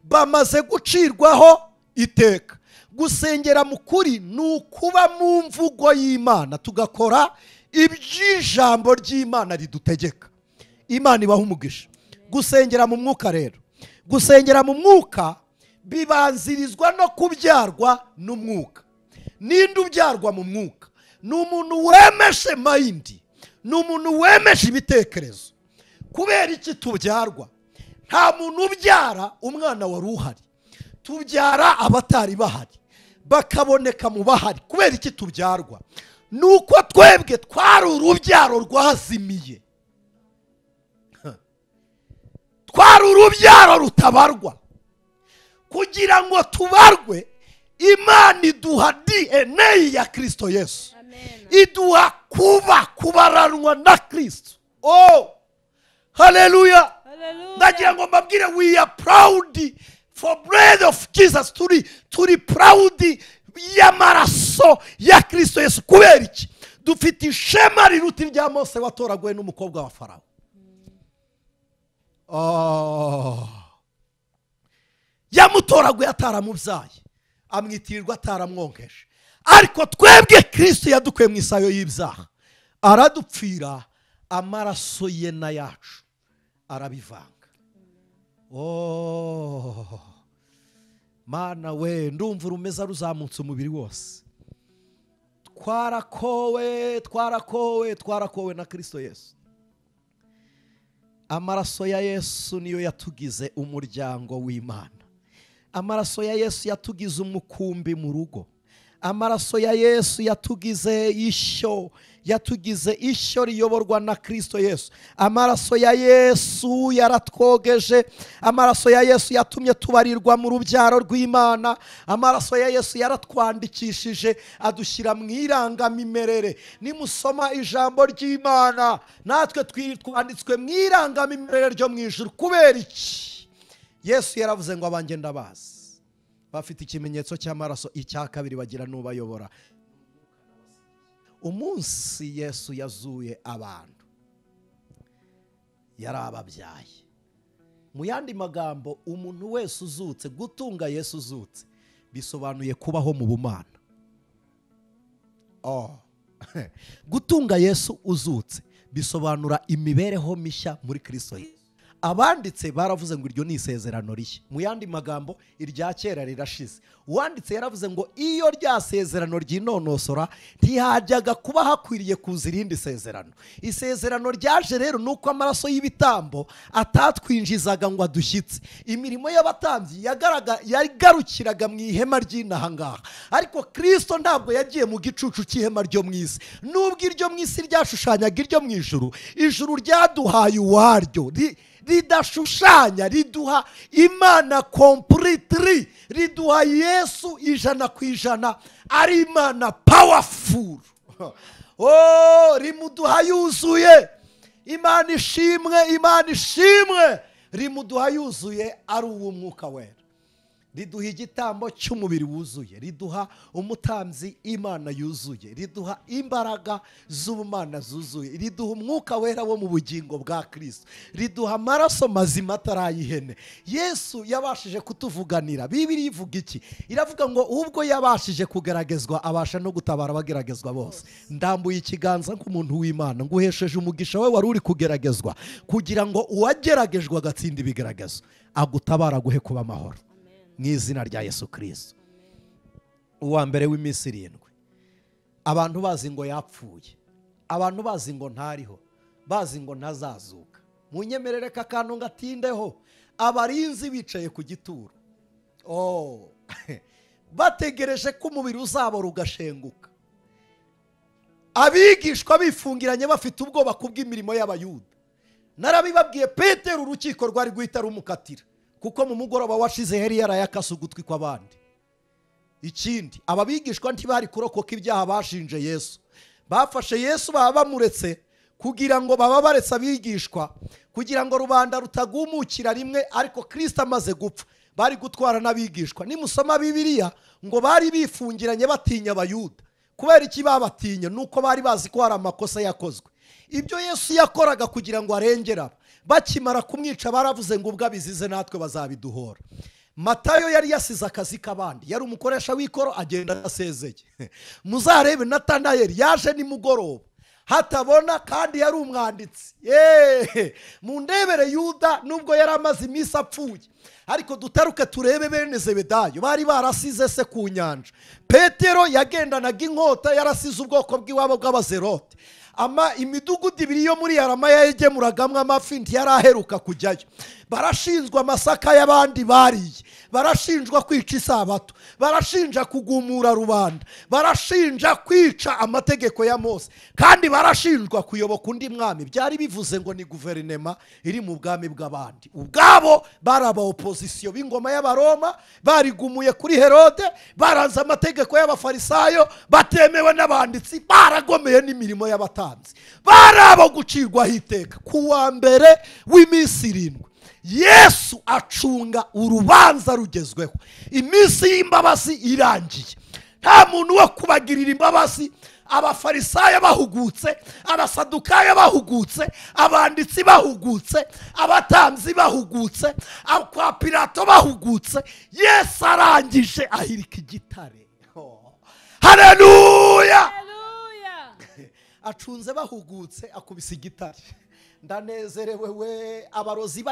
bamaze gucirwaho iteka. Gusengera mu kuri ni ukuba mu mvugo y'Imana, tugakora iby'ijambo ry'Imana ridutegeka. Imana ibaha umugisha. Gusengera mu mwuka rero, gusengera mu mwuka bibanzirizwa no kubyarwa n'umwuka. Ninde ubyarwa mu mwuka? Ni umuntu wemeshe mayindi, ni umuntu wemeshe ibitekerezo. Kubera iki tubyarwa? Nta muntu ubyara umwana wari uhari, tubyara abatari bahari bakaboneka mu bahari. Kubera iki tubyarwa? Nuko twebwe twari urubyaro rwazimiye, twari urubyaro rutabarwa. Kugira ngo tubarwe, Imana iduha DNA ya Kristo Yesu, iduha kubaranwa na Kristo. Oh, haleluya! Ndagira ngo mbabwire, we are proud for blood of Jesus. Turi proud y'amaraso ya Kristo Yesu. Kubera iki? dufite ishema riruta irya Mose watoraguwe n'umukobwa wa Farawo. Yamutoraguye ataramubyaye, amwitirirwa ataramwonkeje, ariko twebwe Kristo yadukuye mu isayo y'ibyaha, aradupfira, amaraso ye na yacu arabivanga. Mana we, ndumva urumeza ruzamutse umubiri wose. Twarakowe na Kristo Yesu. Amaraso ya Yesu niyo yatugize umuryango w'Imana. Amaraso ya Yesu yatugize umukumbi mu rugo. Amaraso ya Yesu yatugize ishyo riyoborwa na Kristo Yesu. Amaraso ya Yesu yaratwogeje. Amaraso ya Yesu yatumye tubarirwa mu rubyaro rw'Imana. Amaraso ya Yesu yaratwandikishije adushyira mu irangamimerere. Nimusoma ijambo ry'Imana, natwe twanditswe mu irangamimerere ryo mu ijuru. Kubera iki? Yesu yaravuze ngo abanjye ndabazi. Bafite ikimenyetso cy'amaraso. Icya kabiri bagira n'ubayobora. Umunsi Yesu yazuye abantu, yarababyaye. Mu yandi magambo, umuntu wese uzutse, gutunga Yesu uzutse bisobanuye kubaho mu bumana. Gutunga Yesu uzutse bisobanura imibereho mishya muri Kristo Yesu. Abanditse baravuze ngo iryo ni isezerano rishya. Mu yandi magambo, irya kera rirashize. Uwanditse yaravuze ngo iyo rya sezerano ryinonosora ntihajyaga kuba hakwiriye kuza irindi sezerano. Isezerano ryaje rero nuko amaraso y'ibitambo atatwinjizaga ngo adushyitse. Imirimo y'abatambyi yagarukiraga mu ihema ry'inahangaha, ariko Kristo ntabwo yagiye mu gicucu cy'ihema ryo mu isi. Nubwo iryo mu isi ryashushanyaga iryo mu ijuru, ijuru ryaduhaye uwaryo ridashushanya, riduha Imana completely, riduha Yesu 100%, ari Imana powerful. Rimuduha yuzuye. Imana ishimwe, rimuduha yuzuye ari uw'Umwuka Wera. Riduha igitambo cy'umubiri wuzuye, riduha umutambyi Imana yuzuye, riduha imbaraga z'ubumana zuzuye, riduha Umwuka Wera wo mu bugingo bwa Kristo, riduha amaraso mazima atarayihene. Yesu yabashije kutuvuganira. Bibiliya ivuga iki? Iravuga ngo ubwo yabashije kugeragezwa abasha no gutabara abageragezwa bose. Ndambuye ikiganza nk'umuntu w'Imana, nguhesheje umugisha we wari uri kugeragezwa, kugira ngo uwageragejwe agatsinda ibigeragezo agutabara aguhe kuba amahoro. Mu izina rya Yesu Kristo. Uwa mbere w'iminsi 7, abantu bazi ngo yapfuye, abantu bazi ngo ntariho, bazi ngo ntazazuka. Munyemerere kakantu ngatindeho. Abarinzi bicaye ku gituro, bategereje ko umubiri uzabora ugashenguka. Abigishwa bifungiranye bafite ubwoba kubw'imirimo y'Abayuda. Narabibabwiye, Petero urukiko rwari guhita rumukatira, kuko mu mugoroba washize yari yarayakase ugutwi kw'abandi. Ikindi, ababigishwa ntibari kurokoka ibyaha bashinje Yesu. Bafashe Yesu baba bamuretse kugira ngo baba baretse abigishwa, kugira ngo rubanda rutagumukira rimwe, ariko Kristo amaze gupfa bari gutwara n'abigishwa. Nimusoma Bibiliya ngo bari bifungiranye batinya Abayuda. Kubera iki babatinya? Nuko bari bazi ko hari amakosa yakozwe. Ibyo Yesu yakoraga kugira ngo arengere abo. Bakimara kumwica baravuze ngo ubwo abizize natwe bazabiduhora. Matayo yari yasize akazi k'abandi, yari umukoresha w'ikoro, agenda asezeye. Muzarebe Natanayeli yaje nimugoroba, hatabona kandi yari umwanditsi. Mu ndebere Yuda nubwo yari amaze iminsi apfuye, ariko dutaruke turebe bene Zebedayo bari barasize se ku nyanja. Petero yagendanaga inkota, yarasize ubwoko bw'iwabo bw'Abazerote. Imidugudu 2 yo muri Arama yagemuragamwe amafi ntiyaraheruka kujyayo. Barashinjwa amasaka y'abandi bariye, barashinjwa kwica isabato, barashinja kugumura rubanda, barashinja kwica amategeko ya Mose, kandi barashinjwa kuyoboka undi mwami. Byari bivuze ngo ni guverinema iri mu bwami bw'abandi. Ubwabo baraba opposition b'ingoma y'Abaroma, barigumuye kuri Herode, baranze amategeko y'Abafarisayo, batemewe n'abanditsi, baragomeye n'imirimo y'abatanzi, barabo gucirwaho iteka. Kuwa mbere w'iminsi 7 Yesu acunga urubanza rugezweho. Iminsi y'imbabazi irangiye. Nta muntu wo kubagirira imbabazi abafarisayo bahugutse, abasadukayo bahugutse, abanditsi bahugutse, abatambyi bahugutse, kwa Pilato bahugutse. Yesu arangije ahirika igitare. Haleluya! Haleluya. Acunze bahugutse akubise igitare. Ndanezerewe we, abarozi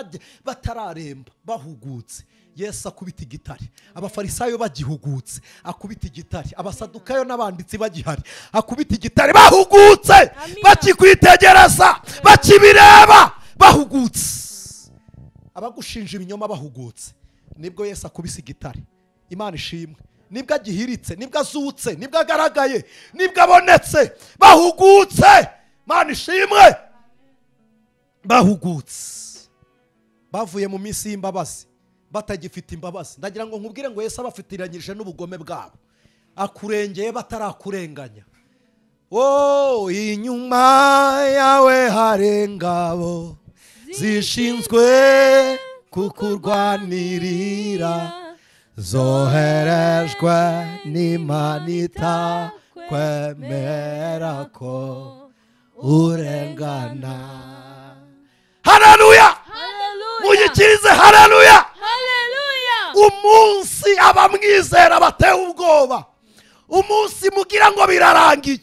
batararemba bahugutse, Yesu akubita igitare. Abafarisayo bagihugutse akubita igitare. Abasadukayo n'abanditsi bagihari akubita igitare. Bahugutse bakikwitegereza, bakibireba, bahugutse. Abagushinja ibinyoma bahugutse, nibwo Yesu akubise igitare. Imana ishimwe. Nibwo agihiritse, nibwo azutse, nibwo agaragaye, nibwo abonetse. Bahugutse. Imana ishimwe. Bahugutse, bavuye mu minsi y'imbabazi, batagifite imbabazi. Ndagira ngo nkubwire ngo Yesu abafitiranyije n'ubugome bwabo, akurengeye batarakurenganya. Inyuma yawe hari ingabo zishinzwe kukurwanirira, zoherejwe n'Imana itakwemera ko urengana. Haleluya! Muyikirize haleluya! Haleluya! Umunsi abamwizera batewe ubwoba, umunsi mugira ngo birarangiye,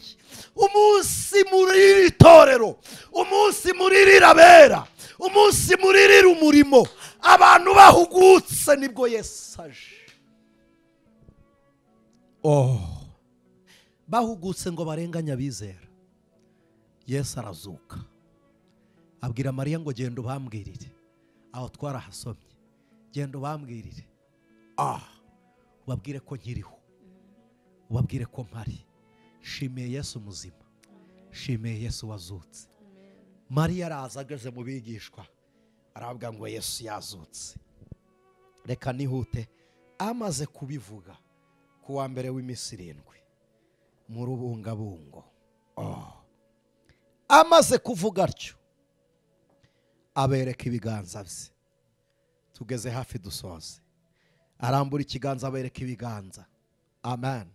umunsi muri itorero, umunsi muri rirabera, umunsi muri riri umurimo, abantu bahugutse, nibwo Yesu aje. Bahugutse ngo barenganya abizera. Yesu arazuka, abwira Mariya ngo genda ubambwirire. Aho twarahasomye, genda ubambwirire, ubabwire ko nkiriho, ubabwire ko mpari. Shimiye Yesu muzima, shimiye Yesu wazutse. Mariya araza ageze mu bigishwa, aravuga ngo Yesu yazutse. Reka nihute. Amaze kubivuga ku wa mbere w'iminsi 7 mu rubungabungo, amaze kuvuga atyo, abereka ibiganza bye. Tugeze hafi dusoze, arambura ikiganza abereka ibiganza. Amen.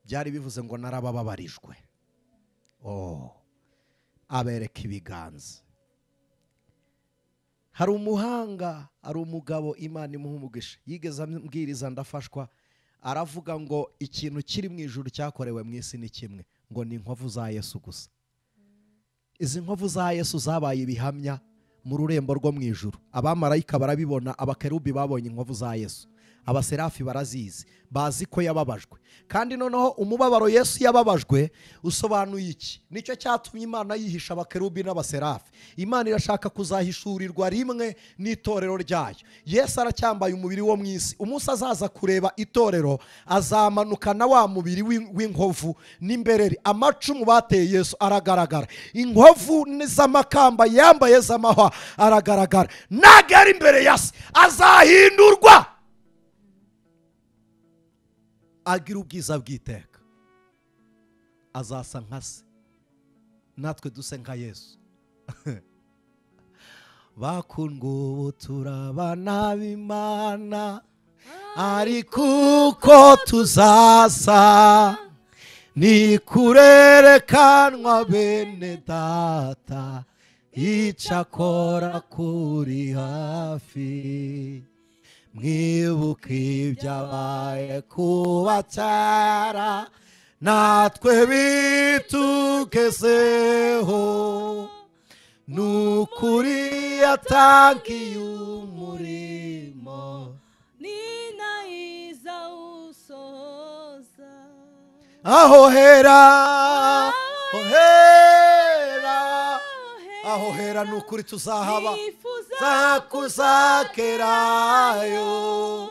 Byari bivuze ngo narabababarijwe. Abereka ibiganza. Hari umuhanga, hari umugabo Imana imuha umugisha, yigeze ambwiriza ndafashwa. Aravuga ngo ikintu kiri mu ijuru cyakorewe mu isi ni kimwe, ngo ni inkovu za Yesu gusa. Izi nkovu za Yesu zabaye ibihamya mu rurembo rwo mu ijuru. Abamarayika barabibona, abakerubi babonye inkovu za Yesu, abaserafi barazizi, bazi ko yababajwe. Kandi noneho umubabaro Yesu yababajwe usobanuye iki? Nicyo cyatumye Imana yihisha abakerubi n'abaserafi. Imana irashaka kuzahishurirwa rimwe n'itorero ryayo. Yesu aracyambaye umubiri wo mu isi. Umunsi azaza kureba itorero, azamanukana wa mubiri w'inkovu n'imbereri. Amacumu bateye Yesu aragaragara, inkovu z'amakamba yambaye z'amahwa aragaragara. Nagera imbere ya se azahindurwa, agira ubwiza bw'iteka, azasa nka se, natwe duse nka Yesu. Bakundwa ubu turabana b'Imana, ariko uko tuzasa ni kurerekanwa bene data, icyakora kuri hafi. Mwibuke ibyabaye kuba cyara, natwe bitugezeho. Nukuri yatangiye umurimo, ninayiza usohoza. Aho hera, aho hera nukuri tuzahaba, zakuzakerayo,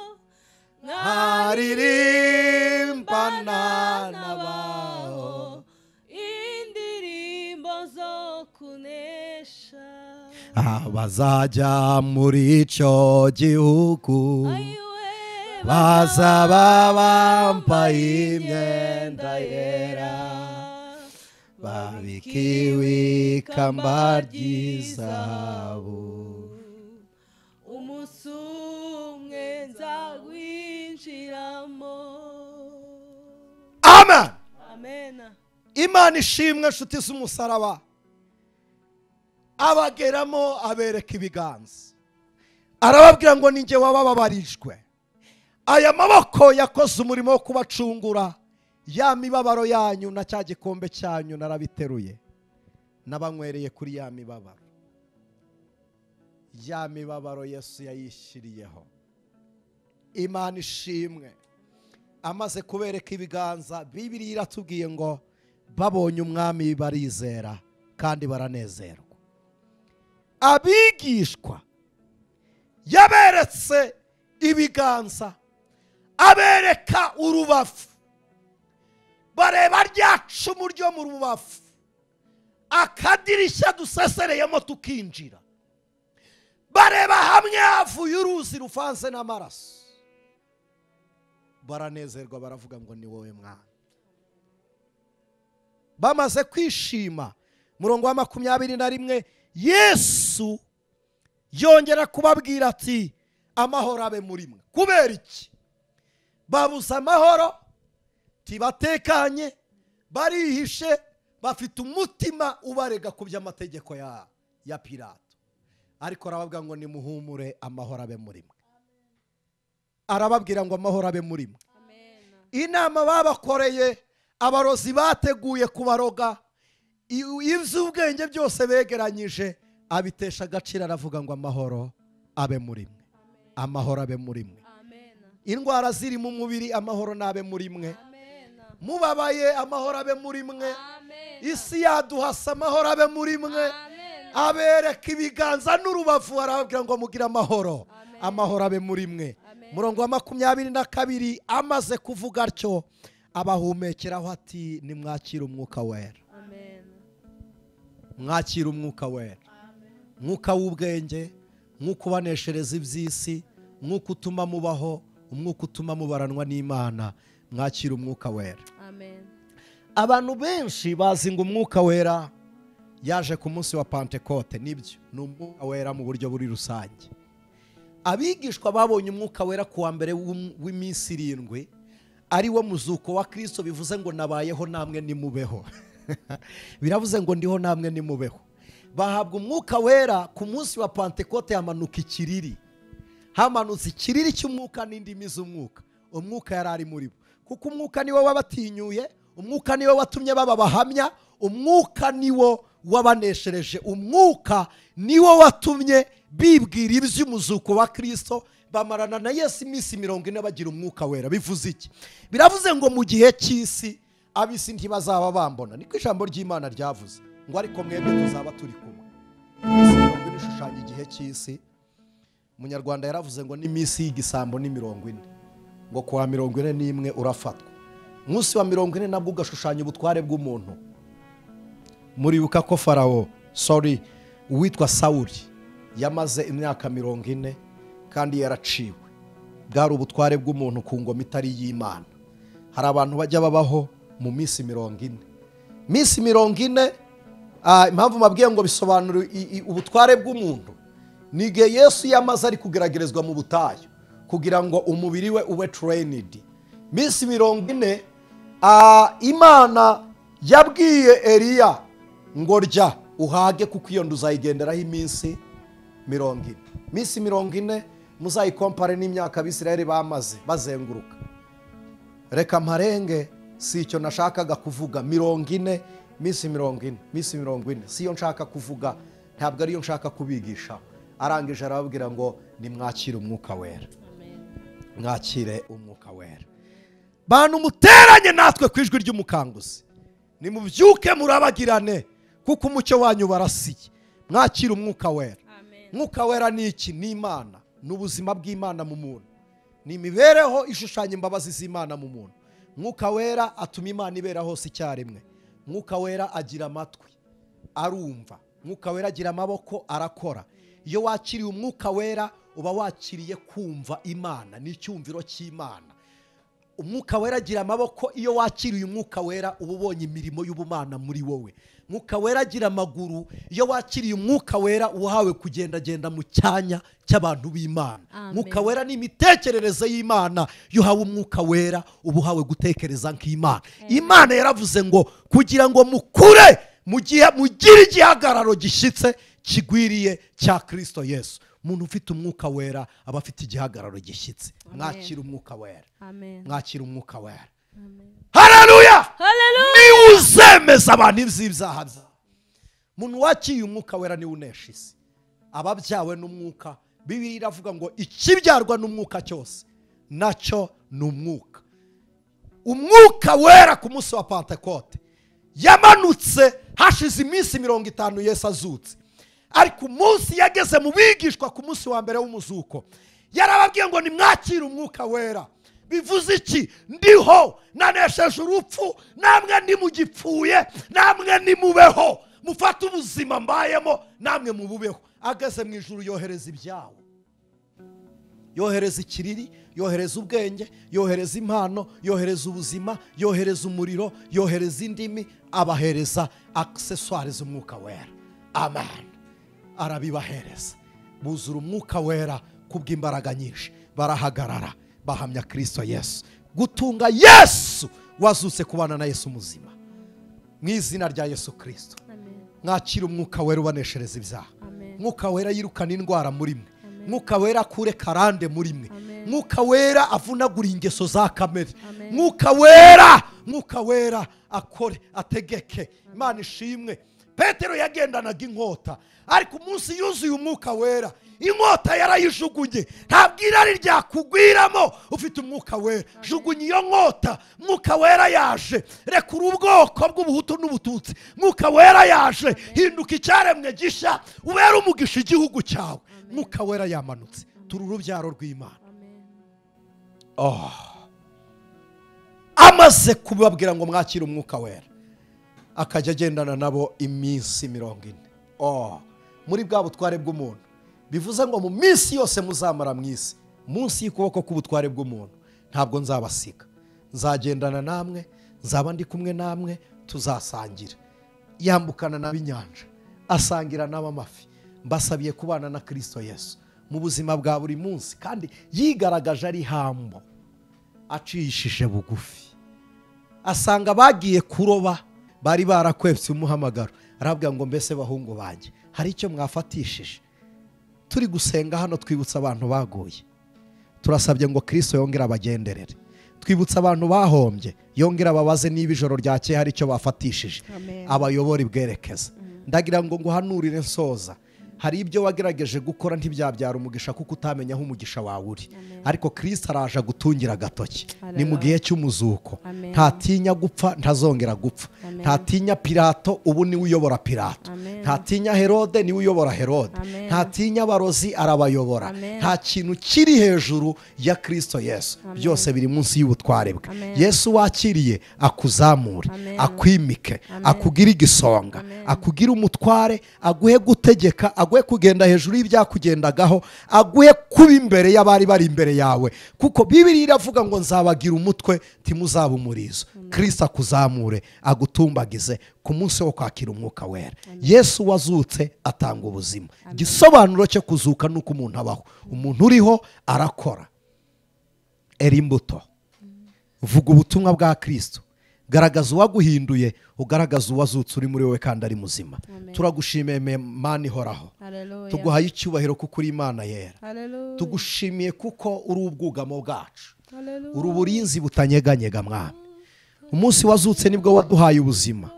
nkaririmbana n'abaho indirimbo zo kunesha. Bazajya muri icyo gihugu, bazaba bambaye imyenda yera, babikiwe ikamba ry'izahabu. Umunsi umwe nzawinjiramo. Amen. Amen. Imana ishimwe nshuti z'umusaraba. Abageramo abereka ibiganza, arababwira ngo ninjye wabababarijwe. Aya maboko yakoze umurimo wo kubacungura, ya mibabaro yanyu na cya gikombe cyanyu narabiteruye, nabanywereye kuri ya mibabaro. Ya mibabaro Yesu yayishyiriyeho. Imana ishimwe. Amaze kubereka ibiganza, Bibiliya iratubwiye ngo babonye umwami barizera kandi baranezerwa. Abigishwa yaberetse ibiganza, abereka urubavu, bareba rya cumu ryo mu rubavu, akadirishya dusesereyemo tukinjira, bareba hamwe havuye uruzi ruvanze n'amaraso, baranezerwa baravuga ngo ni wowe Mwana. Bamaze kwishima, murongo wa 21, Yesu yongera kubabwira ati amahoro abe muri mwe. Kubera iki? Babuze amahoro, tibatekanye, barihishe, bafite umutima ubarega ku by'amategeko ya Pilato. Ariko arababwira ngo nimuhumure, amahoro abe muri mwe. Arababwira ngo amahoro abe muri mwe. Inama babakoreye, abarozi bateguye kubaroga, iby'ubwenge byose begeranyije, abitesha agaciro, aravuga ngo amahoro abe muri mwe. Amahoro abe muri mwe. Indwara ziri mu mubiri, amahoro nabe muri mwe. Mubabaye, amahoro abe muri mwe. Isi yaduhasa, amahoro abe muri mwe. Abereka ibiganza n'urubavu, arababwira ngo mugire amahoro. Amahoro abe muri mwe. Murongo wa 22, amaze kuvuga atyo, abahumekeraho ati nimwakire umwuka wera. Mwakire umwuka wera. Mwuka w'ubwenge, mwuka ubaneshereza iby'isi, mwuka utuma mubaho, umwuka utuma mubaranwa n'Imana. Mwakire umwuka wera. Abantu benshi bazi ngo umwuka wera yaje ku munsi wa Pentecote. Nibyo, ni umwuka wera mu buryo buri rusange. Abigishwa babonye umwuka wera kuwa mbere w'iminsi 7, ari wo muzuko wa Kristo. Bivuze ngo nabayeho namwe nimubeho. Biravuze ngo ndiho namwe nimubeho. Bahabwa umwuka wera ku munsi wa Pentecote, hamanuka ikiriri. Hamanutse ikiriri cy'umwuka n'indimi z'umwuka. Umwuka yari ari muri bo, kuko umwuka niwo wabatinyuye, umwuka niwo watumye baba bahamya, umwuka niwo wabaneshereje, umwuka niwo watumye bibwira iby'umuzuko wa Kristo. Bamarana na Yesu iminsi 40 bagira umwuka wera. Bivuze iki? Biravuze ngo mu gihe cy'isi abisi ntibazaba bambona, niko ijambo ry'Imana ryavuze, ngo ariko mwebwe tuzaba turi kumwe. Iminsi 40 ishushanya igihe cy'isi. Umunyarwanda yaravuze ngo n'iminsi y'igisambo ni 40, ngo kuwa 41 urafatwa. Munsi wa 40 nabwo ugashushanya ubutware bw'umuntu. Muribuka ko Farawo, uwitwa Sawuli, yamaze imyaka 40 kandi yaraciwe. Bwari ubutware bw'umuntu ku ngoma itari y'Imana. Hari abantu bajya babaho mu minsi 40. Minsi 40, impamvu mabwiye ngo bisobanura ubutware bw'umuntu, nige Yesu yamaze ari kugeragerezwa mu butayu kugira ngo umubiri we ube trained. Minsi 40, Imana yabwiye Eliya ngo rya uhage, kuko iyo nduzayigenderaho iminsi 40. Minsi 40 muzayikompare n'imyaka Abisirayeli bamaze bazenguruka. Reka mparenge, si icyo nashakaga kuvuga. 40, minsi 40, minsi 40 si yo nshaka kuvuga, ntabwo ari yo nshaka kubigisha. Arangije arababwira ngo nimwakire umwuka wera. Mwakire umwuka wera. Bantu muteranye natwe ku ijwi ry'umukanguzi, nimubyuke murabagirane, kuko umucyo wanyu barasiye. Mwakire umwuka wera. Mwuka wera ni iki? Ni Imana, n'ubuzima bw'Imana mu muntu, ni imibereho ishushanya imbabazi z'Imana mu muntu. Mwuka wera atuma Imana ibera hose icyarimwe. Mwuka wera agira amatwi, arumva. Mwuka wera agira amaboko, arakora. Iyo wakiriye umwuka wera uba wakiriye kumva Imana, n'icyumviro cy'Imana. umwuka wera agira amaboko. Iyo wakiriye umwuka wera uba ubonye imirimo y'ubumana muri wowe. Umwuka wera agira amaguru. Iyo wakiriye umwuka wera uhawe kugendagenda mu cyanya cy'abantu b'Imana. Umwuka wera ni imitekerereze y'Imana. Iyo uhawe umwuka wera uba uhawe gutekereza nk'Imana. Imana yaravuze ngo kugira ngo mukure mugire igihagararo gishyitse kigwiriye cya Kristo Yesu. Umuntu ufite umwuka wera aba afite igihagararo gishyitse. Mwakira umwuka wera. Mwakira umwuka wera. Haleluya! Ni uzemeza abantu iby'ibyaha byabo. Umuntu wakiriye umwuka wera ni unesha isi. Ababyawe n'umwuka, Bibiliya iravuga ngo ikibyarwa n'umwuka cyose nacyo ni umwuka. Umwuka wera ku munsi wa Pentekote yamanutse hashize iminsi 50 Yesu azutse. Ariko umunsi yageze mu bigishwa ku munsi wa mbere w'umuzuko yarababwiye ngo nimwakire umwuka wera. Bivuze iki? Ndiho nanesheje urupfu, namwe nimugipfuye, namwe nimubeho, mufate ubuzima mbayemo, namwe mububeho. Ageze mu ijuru yohereza ibyawo, yohereza ikiriri, yohereza ubwenge, yohereza impano, yohereza ubuzima, yohereza umuriro, yohereza indimi, abahereza accessoires z'umwuka wera. Amen. Arabibahereza. Buzura umwuka wera kubw'imbaraga nyinshi. Barahagarara bahamya Kristo Yesu. Gutunga Yesu wazutse kubana na Yesu muzima. Mu izina rya Yesu Kristo. Mwakira umwuka wera ubaneshereza ibyaha. Mwuka wera yirukana indwara muri mwe. Mwuka wera akure karande muri mwe. Mwuka wera avunagura ingeso za kamere. Mwuka wera akore ategeke. Imana ishimwe. Petero yagendanaga inkota, ariko umunsi yuzuye umwuka wera inkota yarayijugunye. Ntabwo irari ryakugwiramo ufite umwuka wera. Jugunya iyo nkota. Mwuka wera yaje. Rekura ubwoko bw'ubuhutu n'ubututsi. Mwuka wera yaje. Hinduka icyaremwe gishya, ubera umugisha igihugu cyawe. Mwuka wera yamanutse. Turi urubyaro rw'Imana. Amaze kubabwira ngo mwakire umwuka wera, akajya agendana nabo iminsi 40. Muri bwa butware bw'umuntu. Bivuze ngo mu minsi yose muzamara mu isi, munsi y'ukuboko k'ubutware bw'umuntu, ntabwo nzabasiga. Nzagendana namwe, nzaba ndi kumwe namwe, tuzasangira. Yambukana n'abinyanja, asangira n'abamafi. Mbasabiye kubana na Kristo Yesu mu buzima bwa buri munsi, kandi yigaragaje ari hambo, acishije bugufi. Asanga bagiye kuroba, bari barakwepse umuhamagaro. Arabwira ngo mbese bahungu banjye, hari icyo mwafatishije? Turi gusenga hano twibutsa abantu baguye. Turasabye ngo Kristo yongera abagenderere. Twibutsa abantu bahombye, yongera ababaze niba ijoro ryakeye hari icyo bafatishije. Abayobora ibwerekeza. Ndagira ngo nguhanurire nsoza. Hari ibyo wagerageje gukora ntibyabyara umugisha kuko utamenya aho umugisha wawe uri. Ariko Kristo araje gutungira agatoki. Ni mu gihe cy'umuzuko. Ntatinya gupfa, ntazongera gupfa. Ntatinya Pilato, ubu niwe uyobora Pilato. Ntatinya Herode, niwe uyobora Herode. Ntatinya abarozi, arabayobora. Nta kintu kiri hejuru ya Kristo Yesu. Byose biri munsi y'ubutware bwe. Yesu wakiriye akuzamure, akwimike, akugira igisonga, akugira umutware, aguhe gutegeka, aguhe kugenda hejuru y'ibyakugendagaho, aguhe kuba imbere y'abari bari imbere yawe. Kuko Bibiliya iravuga ngo nzabagira umutwe timuzaba umurizo. Kristo akuzamure, agutumbagize ku munsi wo kwakira umwuka wera. Yesu wazutse atanga ubuzima. Gisobanuro cyo kuzuka nuko umuntu abaho. Umuntu uriho arakora. Era imbuto. Vuga ubutumwa bwa Kristo. Garagaza uwaguhinduye, ugaragaza uwazutse uri muri wowe kandi ari muzima. Turagushimiye Mana ihoraho. Tuguhaye icyubahiro kuko uri Imana yera. Tugushimiye kuko uri ubwugamo bwacu. Uri uburinzi butanyeganyega Mwami. Umunsi wazutse nibwo waduhaye ubuzima.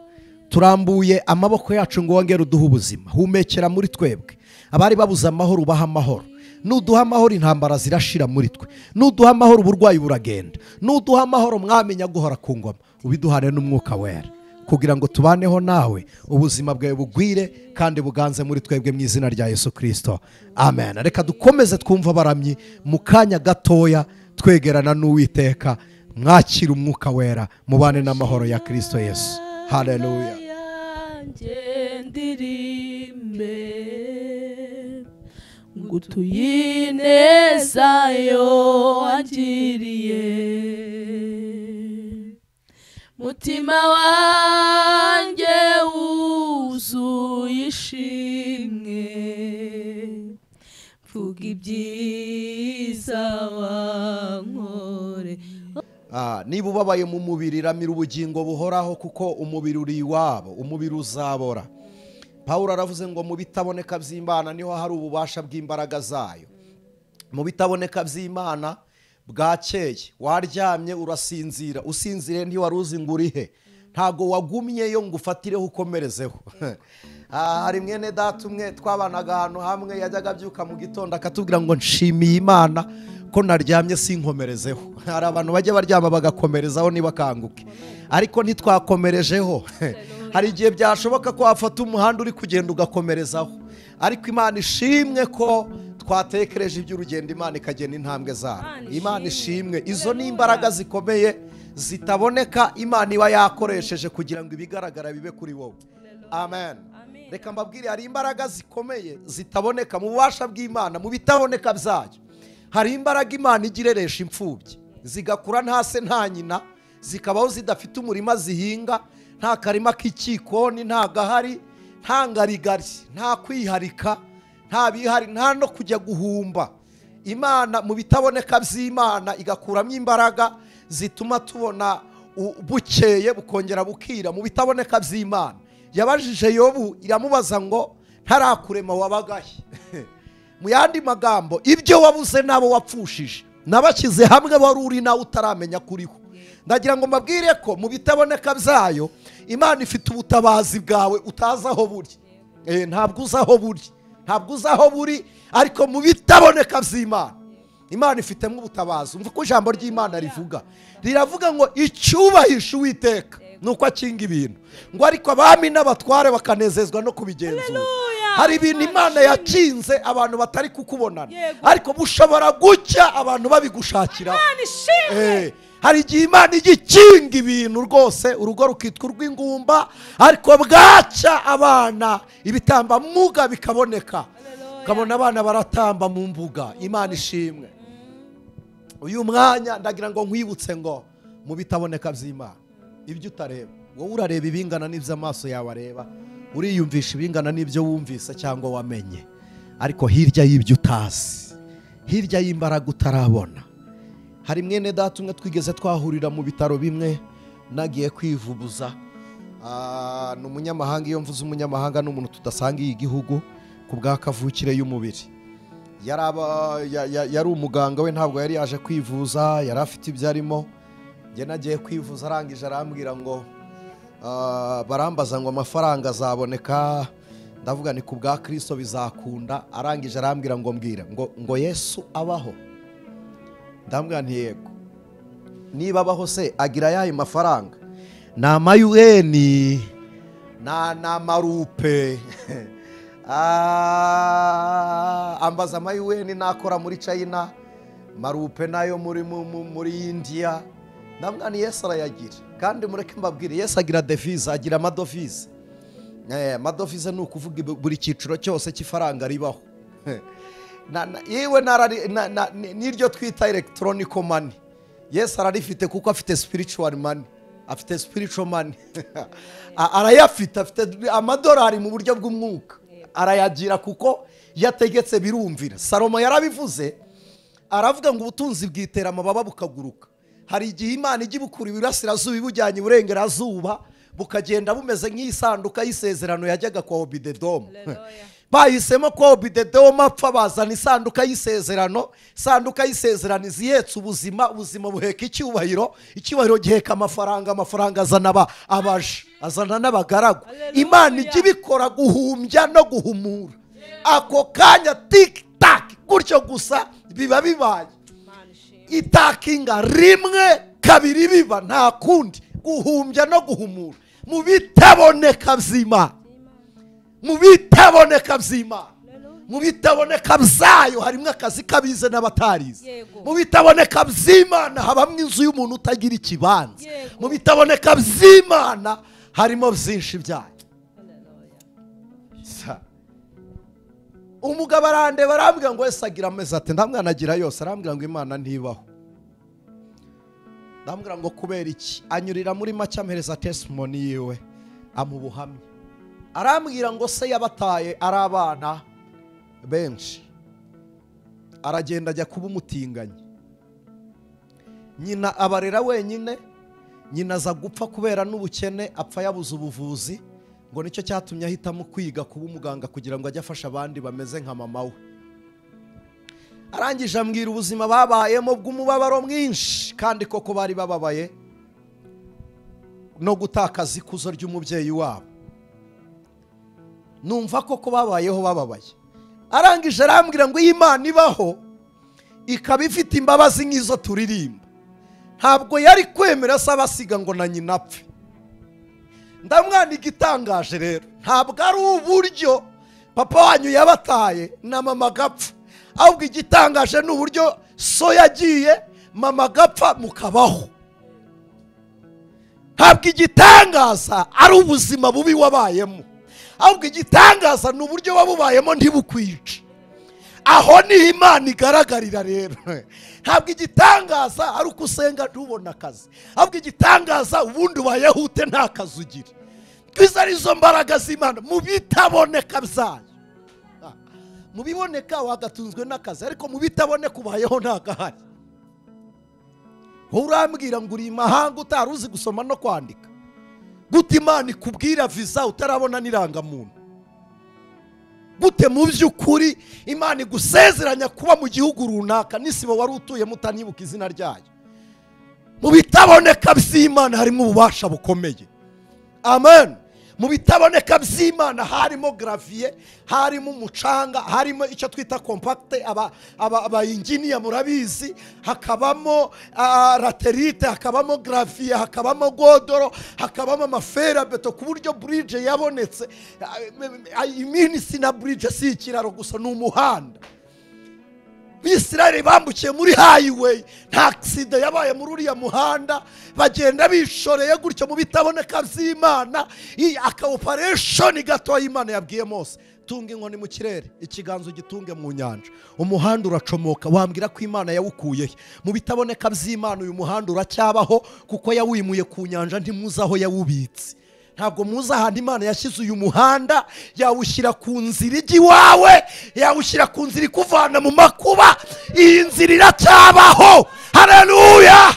Turambuye amaboko yacu ngo wongere uduhe ubuzima. Humekera muri twebwe. Abari babuze amahoro ubaha amahoro. Nuduha amahoro intambara zirashira muri twe. Nuduha amahoro uburwayi buragenda. Nuduha amahoro mwamenya guhora ku ngoma. Ubiduhane n'umwuka wera kugira ngo tubaneho nawe, ubuzima bwawe bugwire kandi buganze muri twebwe mu izina rya Yesu Kristo. Amen. Reka dukomeze twumva abaramyi mu kanya gatoya twegerana n'Uwiteka. Mwakira umwuka wera, mubane n'amahoro ya Kristo Yesu. Haleluya. Ngutuye ineza yo wangiriye. mutima wanjye wuzuye ishimwe mvuga ibyiza wankore. niba ubabaye mu mubiri ramira ubugingo buhoraho kuko umubiri uri iwabo, umubiri uzabora. Pawulo aravuze ngo mu bitaboneka by'Imana niho hari ububasha bw'imbaraga zayo. Mu bitaboneka by'Imana bwakeye waryamye urasinzira, usinzire ntiwari uzi ngo urihe, ntago wagumyeyo ngo ufatireho ukomerezeho. Hari mwene data umwe twabanaga ahantu hamwe yajyaga abyuka mu gitondo akatubwira ngo nshimiye Imana ko naryamye sinkomerezeho. Hari abantu bajya baryama bagakomerezaho nibakanguke, ariko ntitwakomerejeho. Hari igihe byashoboka ko wafata umuhanda uri kugenda ugakomerezaho, ariko Imana ishimwe ko twatekereje iby'urugendo, Imana ikagena intambwe zayo. Imana ishimwe, izo ni imbaraga zikomeye zitaboneka Imana iba yakoresheje kugira ngo ibigaragara bibe kuri wowe. Amen. Reka mbabwire, hari imbaraga zikomeye zitaboneka mu bubasha bw'Imana, mu bitaboneka byayo. Hari imbaraga Imana igireresha imfubyi zigakura nta se nta nyina, zikabaho zidafite umurima zihinga, nta karima k'ikikoni, nta gahari, nta ngarigari, nta kwiharika, nta bihari, nta no kujya guhumba. Imana mu bitaboneka by'Imana igakuramo imbaraga zituma tubona bukeye bukongera bukira. Mu bitaboneka by'Imana yabajije Yobu, iramubaza ngo ntarakurema wabagahe? Mu yandi magambo, ibyo wabuze nabo wapfushije nabashyize hamwe wari uri nawe utaramenya kuriho. Ndagira ngo mbabwire ko mu bitaboneka byayo Imana ifite ubutabazi bwawe utazi aho buri. Ntabwo uzi aho buri, ntabwo uzi aho buri, ariko mu bitaboneka by'Imana Imana ifitemo ubutabazi. Umva ko ijambo ry'Imana rivuga, riravuga ngo icyubahisha Uwiteka nuko akinga ibintu, ngo ariko abami n'abatware bakanezezwa no kubigenzura. Hari ibintu Imana yakinze abantu batari kukubonana, ariko bushobora gucya abantu babigushakira. Hari igihe Imana igikinga ibintu rwose, urugo rukitwa urw'ingumba, ariko bwacya abana ibitambamuga bikaboneka, ukabona abana baratamba mu mbuga. Imana ishimwe. Uyu mwanya ndagira ngo nkwibutse ngo mu bitaboneka by'Imana ibyo utareba, wowe urareba ibingana n'ibyo amaso yawe areba, uriyumvisha ibingana n'ibyo wumvise cyangwa wamenye, ariko hirya y'ibyo utazi, hirya y'imbaraga utarabona. Hari mwene data umwe twigeze twahurira mu bitaro bimwe, nagiye kwivubuza. Ni umunyamahanga. Iyo mvuze umunyamahanga ni umuntu tudasangiye igihugu ku bwa kavukire y'umubiri. Yari umuganga, we ntabwo yari yaje kwivuza, yari afite ibyo arimo. Njye nagiye kwivuza, arangije arambwira ngo barambaza ngo amafaranga azaboneka. Ndavuga ni ku bwa Kristo bizakunda. Arangije arambwira ngo mbwira ngo Yesu abaho. Ndambwira nti yego. Niba abaho se agira yayo mafaranga? Ni amayuweni, na marupe. Ambaza amayuweni nakora muri China, marupe nayo muri India. Ndambwira ni Yesu arayagira. Kandi mureke mbabwire, Yesu agira devize, agira amadovize. Amadovize ni ukuvuga buri cyiciro cyose cy'ifaranga ribaho. Yewe n'iryo twita electronic money Yesu ararifite, kuko afite spiritual money, afite spiritual money. Arayafite, afite amadolari mu buryo bw'umwuka, arayagira kuko yategetse birumvira. Salomo yarabivuze, aravuga ngo ubutunzi bwitera amababa bukaguruka. Hari igihe Imana ijya ibukura iburasirazuba ibujyanye iburengerazuba, bukagenda bumeze nk'isanduka y'isezerano yajyaga kwa Obidedomu. Bahisemo ko Obidedomu apfa, bazana isanduka y'isezerano. Isanduka y'isezerano izihetse ubuzima, ubuzima buheka icyubahiro, icyubahiro giheka amafaranga, amafaranga azana abaje, azana n'abagaragu. Imana ijya ibikora guhumbya no guhumura. Ako kanya tik tak gutyo gusa biba bibaye. Itakinga rimwe kabiri biba, nta kundi, guhumbya no guhumura. Mu bitaboneka by'Imana, mu bitaboneka by'Imana, mu bitaboneka byayo harimo akazi kabize n'abatarize. Mu bitaboneka by'Imana habamo inzu y'umuntu utagira ikibanza. Mu bitaboneka by'Imana harimo byinshi byayo. Umugabo arandeba arambwira ngo Yesu agira amezi ate? Ndamwana agira yose. Arambwira ngo Imana ntibaho. ndamubwira ngo kubera iki, anyurira muri make ampereza testimony yiwe amubuhamye. Arambwira ngo se yabataye ari abana benshi, aragenda ajya kuba umutinganyi. Nyina abarera wenyine, nyina aza gupfa kubera n'ubukene, apfa yabuze ubuvuzi, ngo nicyo cyatumye ahitamo kwiga kuba umuganga kugira ngo ajye afasha abandi bameze nka mama we. Arangije ambwira ubuzima babayemo bw'umubabaro mwinshi, kandi koko bari bababaye no gutakaza ikuzo ry'umubyeyi wabo. Numva koko babayeho bababaye. Arangije arambwira ngo Imana ibaho ikaba ifite imbabazi nk'izo turirimba, ntabwo yari kwemera se abasiga ngo na nyina apfe. Ndamwana igitangaje rero, ntabwo ari uburyo papa wanyu yabataye na mama gapfa, ahubwo igitangaje ni uburyo so yagiye mama gapfa mukabaho. Ntabwo igitangaza ari ubuzima bubi wabayemo, ahubwo igitangaza ni uburyo wabubayemo ntibukwice. Aho niho Imana igaragarira rero. Ntabwo igitangaza ari uko usenga ntubona akazi, ahubwo igitangaza ubundi ubayeho ute nta kazi ugira. Twiza arizo mbaraga z'Imana mu bitaboneka byayo. Mu biboneka wagatunzwe n'akazi, ariko mu bitaboneka ubayeho nta gahari. Urambwira ngo uri mahanga utari uzi gusoma no kwandika, gute Imana ikubwira visa utarabona n'irangamuntu? Gute mu by'ukuri Imana igusezeranya kuba mu gihugu runaka n'isibo wari utuyemo utanibuka izina ryayo? Mu bitaboneka by'Imana harimo ububasha bukomeye. Amen. Mu bitaboneka by'Imana harimo gravier, harimo umucanga, harimo icyo twita compacte, aba engineer murabizi, hakabamo laterite, hakabamo gravier, hakabamo godoro, hakabamo amafera beto, ku buryo bridge yabonetse. Imini sina bridge si ikiraro gusa n'umuhanda. Bisirayeli bambukiye muri highway, nta accident yabaye muri uriya muhanda, bagenda bishoreye gutyo mu bitaboneka by'Imana. Aka operation gato y'Imana yabwiye Mose, tunga inkoni mu kirere, ikiganza gitunge mu nyanja, umuhanda uracomoka. Wambwira ko Imana yawukuye mu bitaboneka by'Imana? Uyu muhanda uracyabaho kuko yawimuye ku nyanja, ntimuzaho yawubitse. Ntabwo muza ahandi Imana yashyize uyu muhanda, yawushyira ku nzira ijya iwawe, yawushyira ku nzira ikuvana mu makuba. Iyi nzira iracyabaho. Haleluya.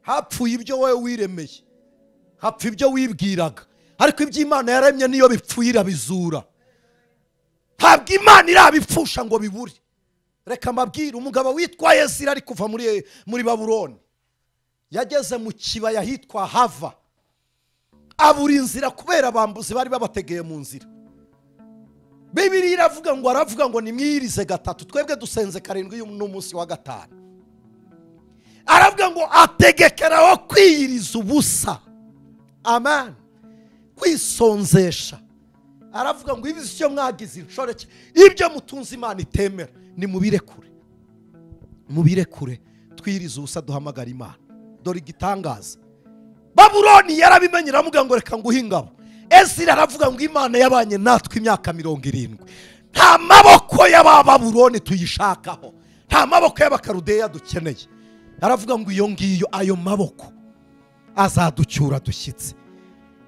Hapfuye ibyo wowe wiremeye, hapfa ibyo wibwiraga, ariko iby'Imana yaremye niyo bipfuye irabizura. Ntabwo Imana irabipfusha ngo bibure. Reka mbabwire, umugabo witwa Ezira ari kuva muri Babuloni, yageze mu kibaya hitwa Hava, abura inzira kubera abambuzi bari babategeye mu nzira. Bibiliya iravuga ngo, aravuga ngo nimwirize gatatu, twebwe dusenze karindwi n'umunsi wa gatanu. Aravuga ngo ategekeraho kwiyiriza ubusa. Amen. Kwisonzesha. Aravuga ngo ibi cyo mwagize inshoreke, ibyo mutunze Imana itemera, ni mubirekure. Mubirekure, twiriza ubusa duhamagara Imana. Dore igitangaza, Babuloni yarabimenye, iravuga ngo reka nguhe ingabo. Ezira aravuga ngo Imana yabanye natwe imyaka 70. Nta maboko y'Ababuloni tuyishakaho, nta maboko y'Abakarudeya dukeneye. Aravuga ngo iyo ngiyo, ayo maboko azaducyura dushyitse.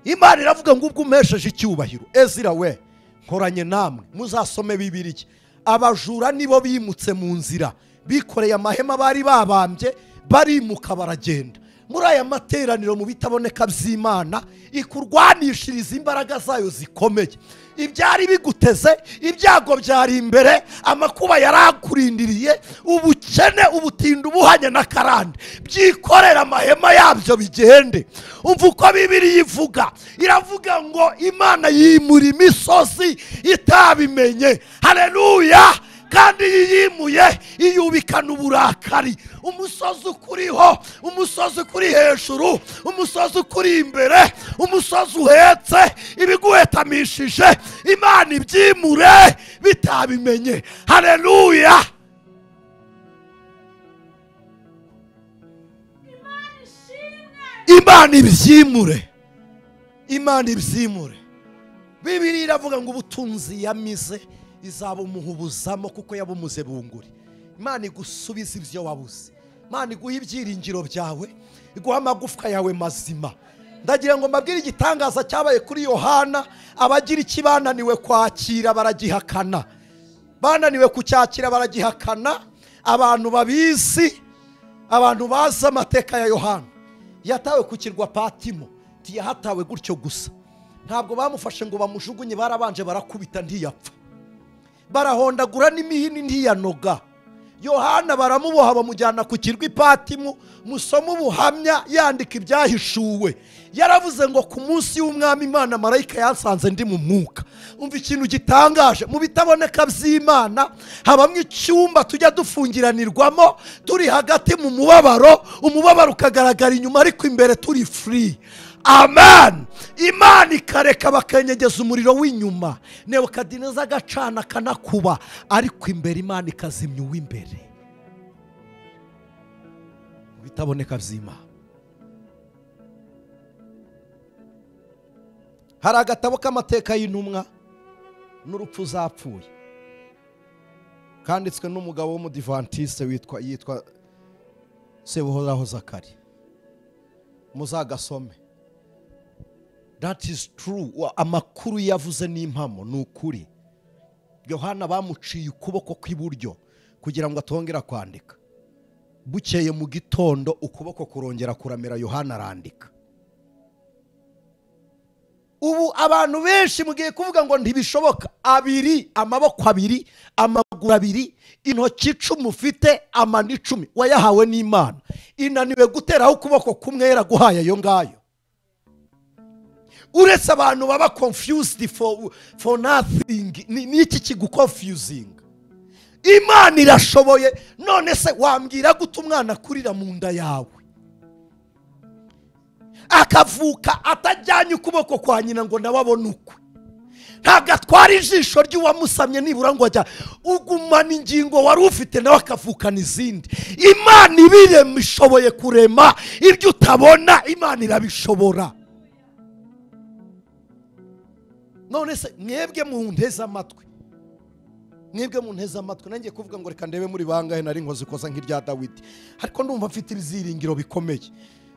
Imana iravuga ngo ubwo umesheje icyubahiro, Ezira we, nkoranye namwe, muzasome Bibiliya. Abajura nibo bimutse mu nzira, bikoreye amahema bari babambye, barimuka baragenda. Muri aya materaniro mu bitaboneka by'Imana ikurwanishiriza imbaraga zayo zikomeye. Ibyari biguteze, ibyago byari imbere, amakuba yarakurindiriye, ubukene, ubutinda, ubuhanya na karande, byikorera amahema yabyo bigende. Umva uko Bibiliya ivuga, iravuga ngo Imana yimura imisozi itabimenye. Haleluya. Kandi yiyimuye iyubikana uburakari. Umusozi ukuriho, umusozi kuri hejuru, umusozi kuri imbere, umusozi uhetse ibiguhetamishije, Imana ibyimure bitabimenye. Haleluya. Imana ibyimure, Imana ibyimure. Bibiliya iravuga ngo ubutunzi yamize izaba umuhubuzamo kuko yabumuze bunguri. Imana igusubiza ibyo wabuze. Imana iguha ibyiringiro byawe, iguha amagufwa yawe mazima. Ndagira ngo mbabwire igitangaza cyabaye kuri Yohana. Abagira ikibananiwe kwakira baragihakana, bananiwe kucyakira baragihakana. Abantu babizi, abantu bazi amateka ya Yohana, yatawe ku kirwa Patimo. Ntiyahatawe gutyo gusa, ntabwo bamufashe ngo bamujugunye, barabanje barakubita ntiyapfa, barahondagura n'imihini ntiyanoga. Yohana baramuboha bamujyana ku kirwa Patimo. Musoma ubuhamya yandika ibyahishuwe. Yaravuze ngo ku munsi w'umwami Imana marayika yansanze ndi mu mwuka. Umva ikintu gitangaje, mu bitaboneka by'Imana habamwe icyumba tujya dufungiranirwamo turi hagati mu mubabaro, umubabaro ukagaragara inyuma ariko imbere turi free. Amen. Imana ikareka bakenyegeza umuriro w'inyuma, Nebukadineza agacana kanakuba, ariko imbere Imana ikazimya uw'imbere. Bitaboneka by'Imana. Hari agatabo k'amateka y'intumwa n'urupfu zapfuye, kanditswe n'umugabo w'umudivantiste yitwa Sebuhozaho Zakari. Muzagasome. That is true. Amakuru yavuze n'impamo n'ukuri. Yohana bamuciye ukuboko kw'iburyo kugira ngo atongera kwandika. Bukeye mu gitondo ukuboko kurongera kuramera, Yohana arandika. Ubu abantu benshi mugiye kuvuga ngo ntibishoboka. Abiri, amaboko abiri, amaguru abiri, intoki 10 ufite, amani 10 wayahawe n'Imana. Inaniwe guteraho ukuboko kumwe yaraguhaye ayo ngayo. Uretse abantu baba confused for nothing. Ni iki kiguconfusing? Imana irashoboye. None se wambwira gute umwana kurira mu nda yawe akavuka atajyanye ukuboko kwa nyina ngo nababone ukwe? Ntabwo atwara ijisho ry'uwamusamye nibura ngo ajya ugumana ingingo wari ufite nawe akavukana izindi. Imana ibirema ishoboye kurema ibyo utabona. Imana irabishobora. None se mwebwe munteze amatwi, mwebwe munteze amatwi, nanjye kuvuga ngo reka ndebe muri bangahe nari nkoze koza nk'irya Dawidi, ariko ndumva mfite ibyiringiro bikomeye,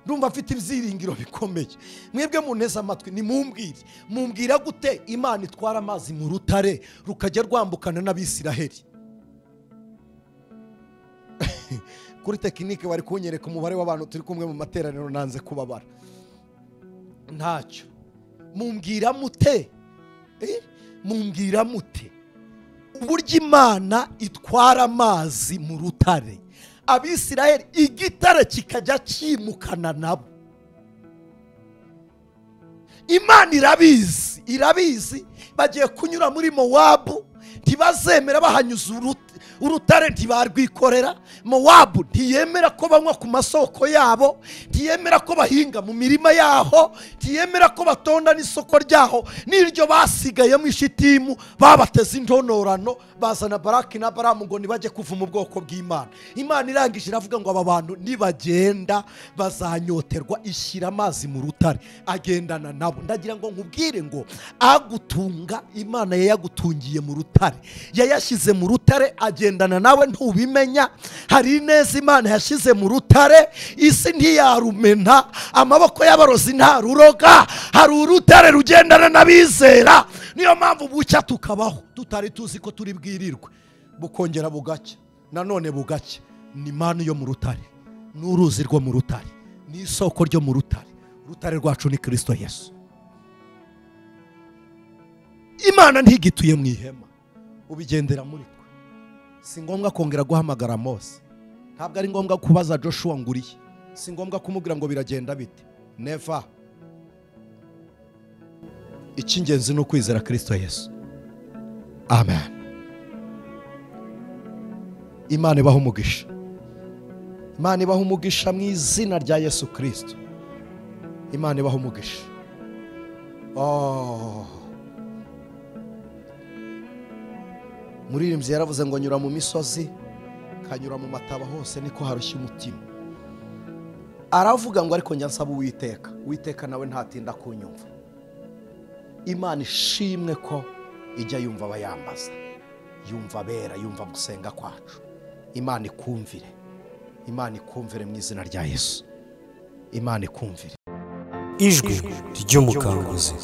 ndumva mfite ibyiringiro bikomeye. Mwebwe munteze amatwi, ni mumbwira gute Imana itwara amazi mu rutare rukajya rwambukana n'Abisiraheli? Kuri tekinike bari kunyereka umubare w'abantu turi kumwe mu materaniro, nanze kubabara ntacyo. Mumbwira mute? Mumbwira mute uburyo Imana itwara amazi mu rutare, Abisiraheli igitare kikajya kimukana nabo? Imana irabizi bagiye kunyura muri Mowabu, ntibazemera bahanyuza urutare, ntibarwikorera. Mowabu ntiyemera ko banywa ku masoko yabo, ntiyemera ko bahinga mu mirima yaho, ntiyemera ko batonda n'isoko ryaho. N'iryo basigayemo Ishitimu babateze intonorano, bazana Baraki na Baramu ngo nibajye kuva mu bwoko bw'Imana. Imana irangije iravuga ngo aba bantu nibagenda bazanyoterwa, ishyira amazi mu rutare agendana nabo. Ndagira ngo nkubwire ngo agutunga, Imana yayagutungiye mu rutare, yayashyize mu rutare agendana nawe ntubimenya. Hari neza Imana yashyize mu rutare, isi ntiyarumena, amaboko y'abarozi ntaruroga. Hari urutare rugendana n'abizera. Niyo mpamvu bucya tukabaho tutari tuzi ko turi bwirirwe, bukongera bugacya, nanone bugacya. Ni Imana yo mu rutare, n'uruzi rwo mu rutare, n'isoko ryo mu rutare. Urutare rwacu ni Kristo Yesu. Imana ntigituye mu ihema, ubigendera muri twe. Si ngombwa kongera guhamagara Mose, ntabwo ari ngombwa kubaza Joshua nguriye, si ngombwa kumubwira ngo biragenda bite. Never. Icy'ingenzi ni ukwizera Kristo Yesu. Amen. Imana ibaha umugisha, Imana ibaha umugisha mu izina rya Yesu Kristo. Imana ibaha umugisha. Muririmbyi yaravuze ngo nyura mu misozi, kanyura mu mataba, hose niko harushya umutima. Aravuga ngo ariko njya nsaba Uwiteka, Uwiteka nawe ntatinda kunyumva. Imana ishimwe ko ijya yumva abayambaza, yumva abera, yumva gusenga kwacu. Imana ikumvire imana ikumvire mu izina rya Yesu, imana ikumvire. ijwi ry'umukanguzi.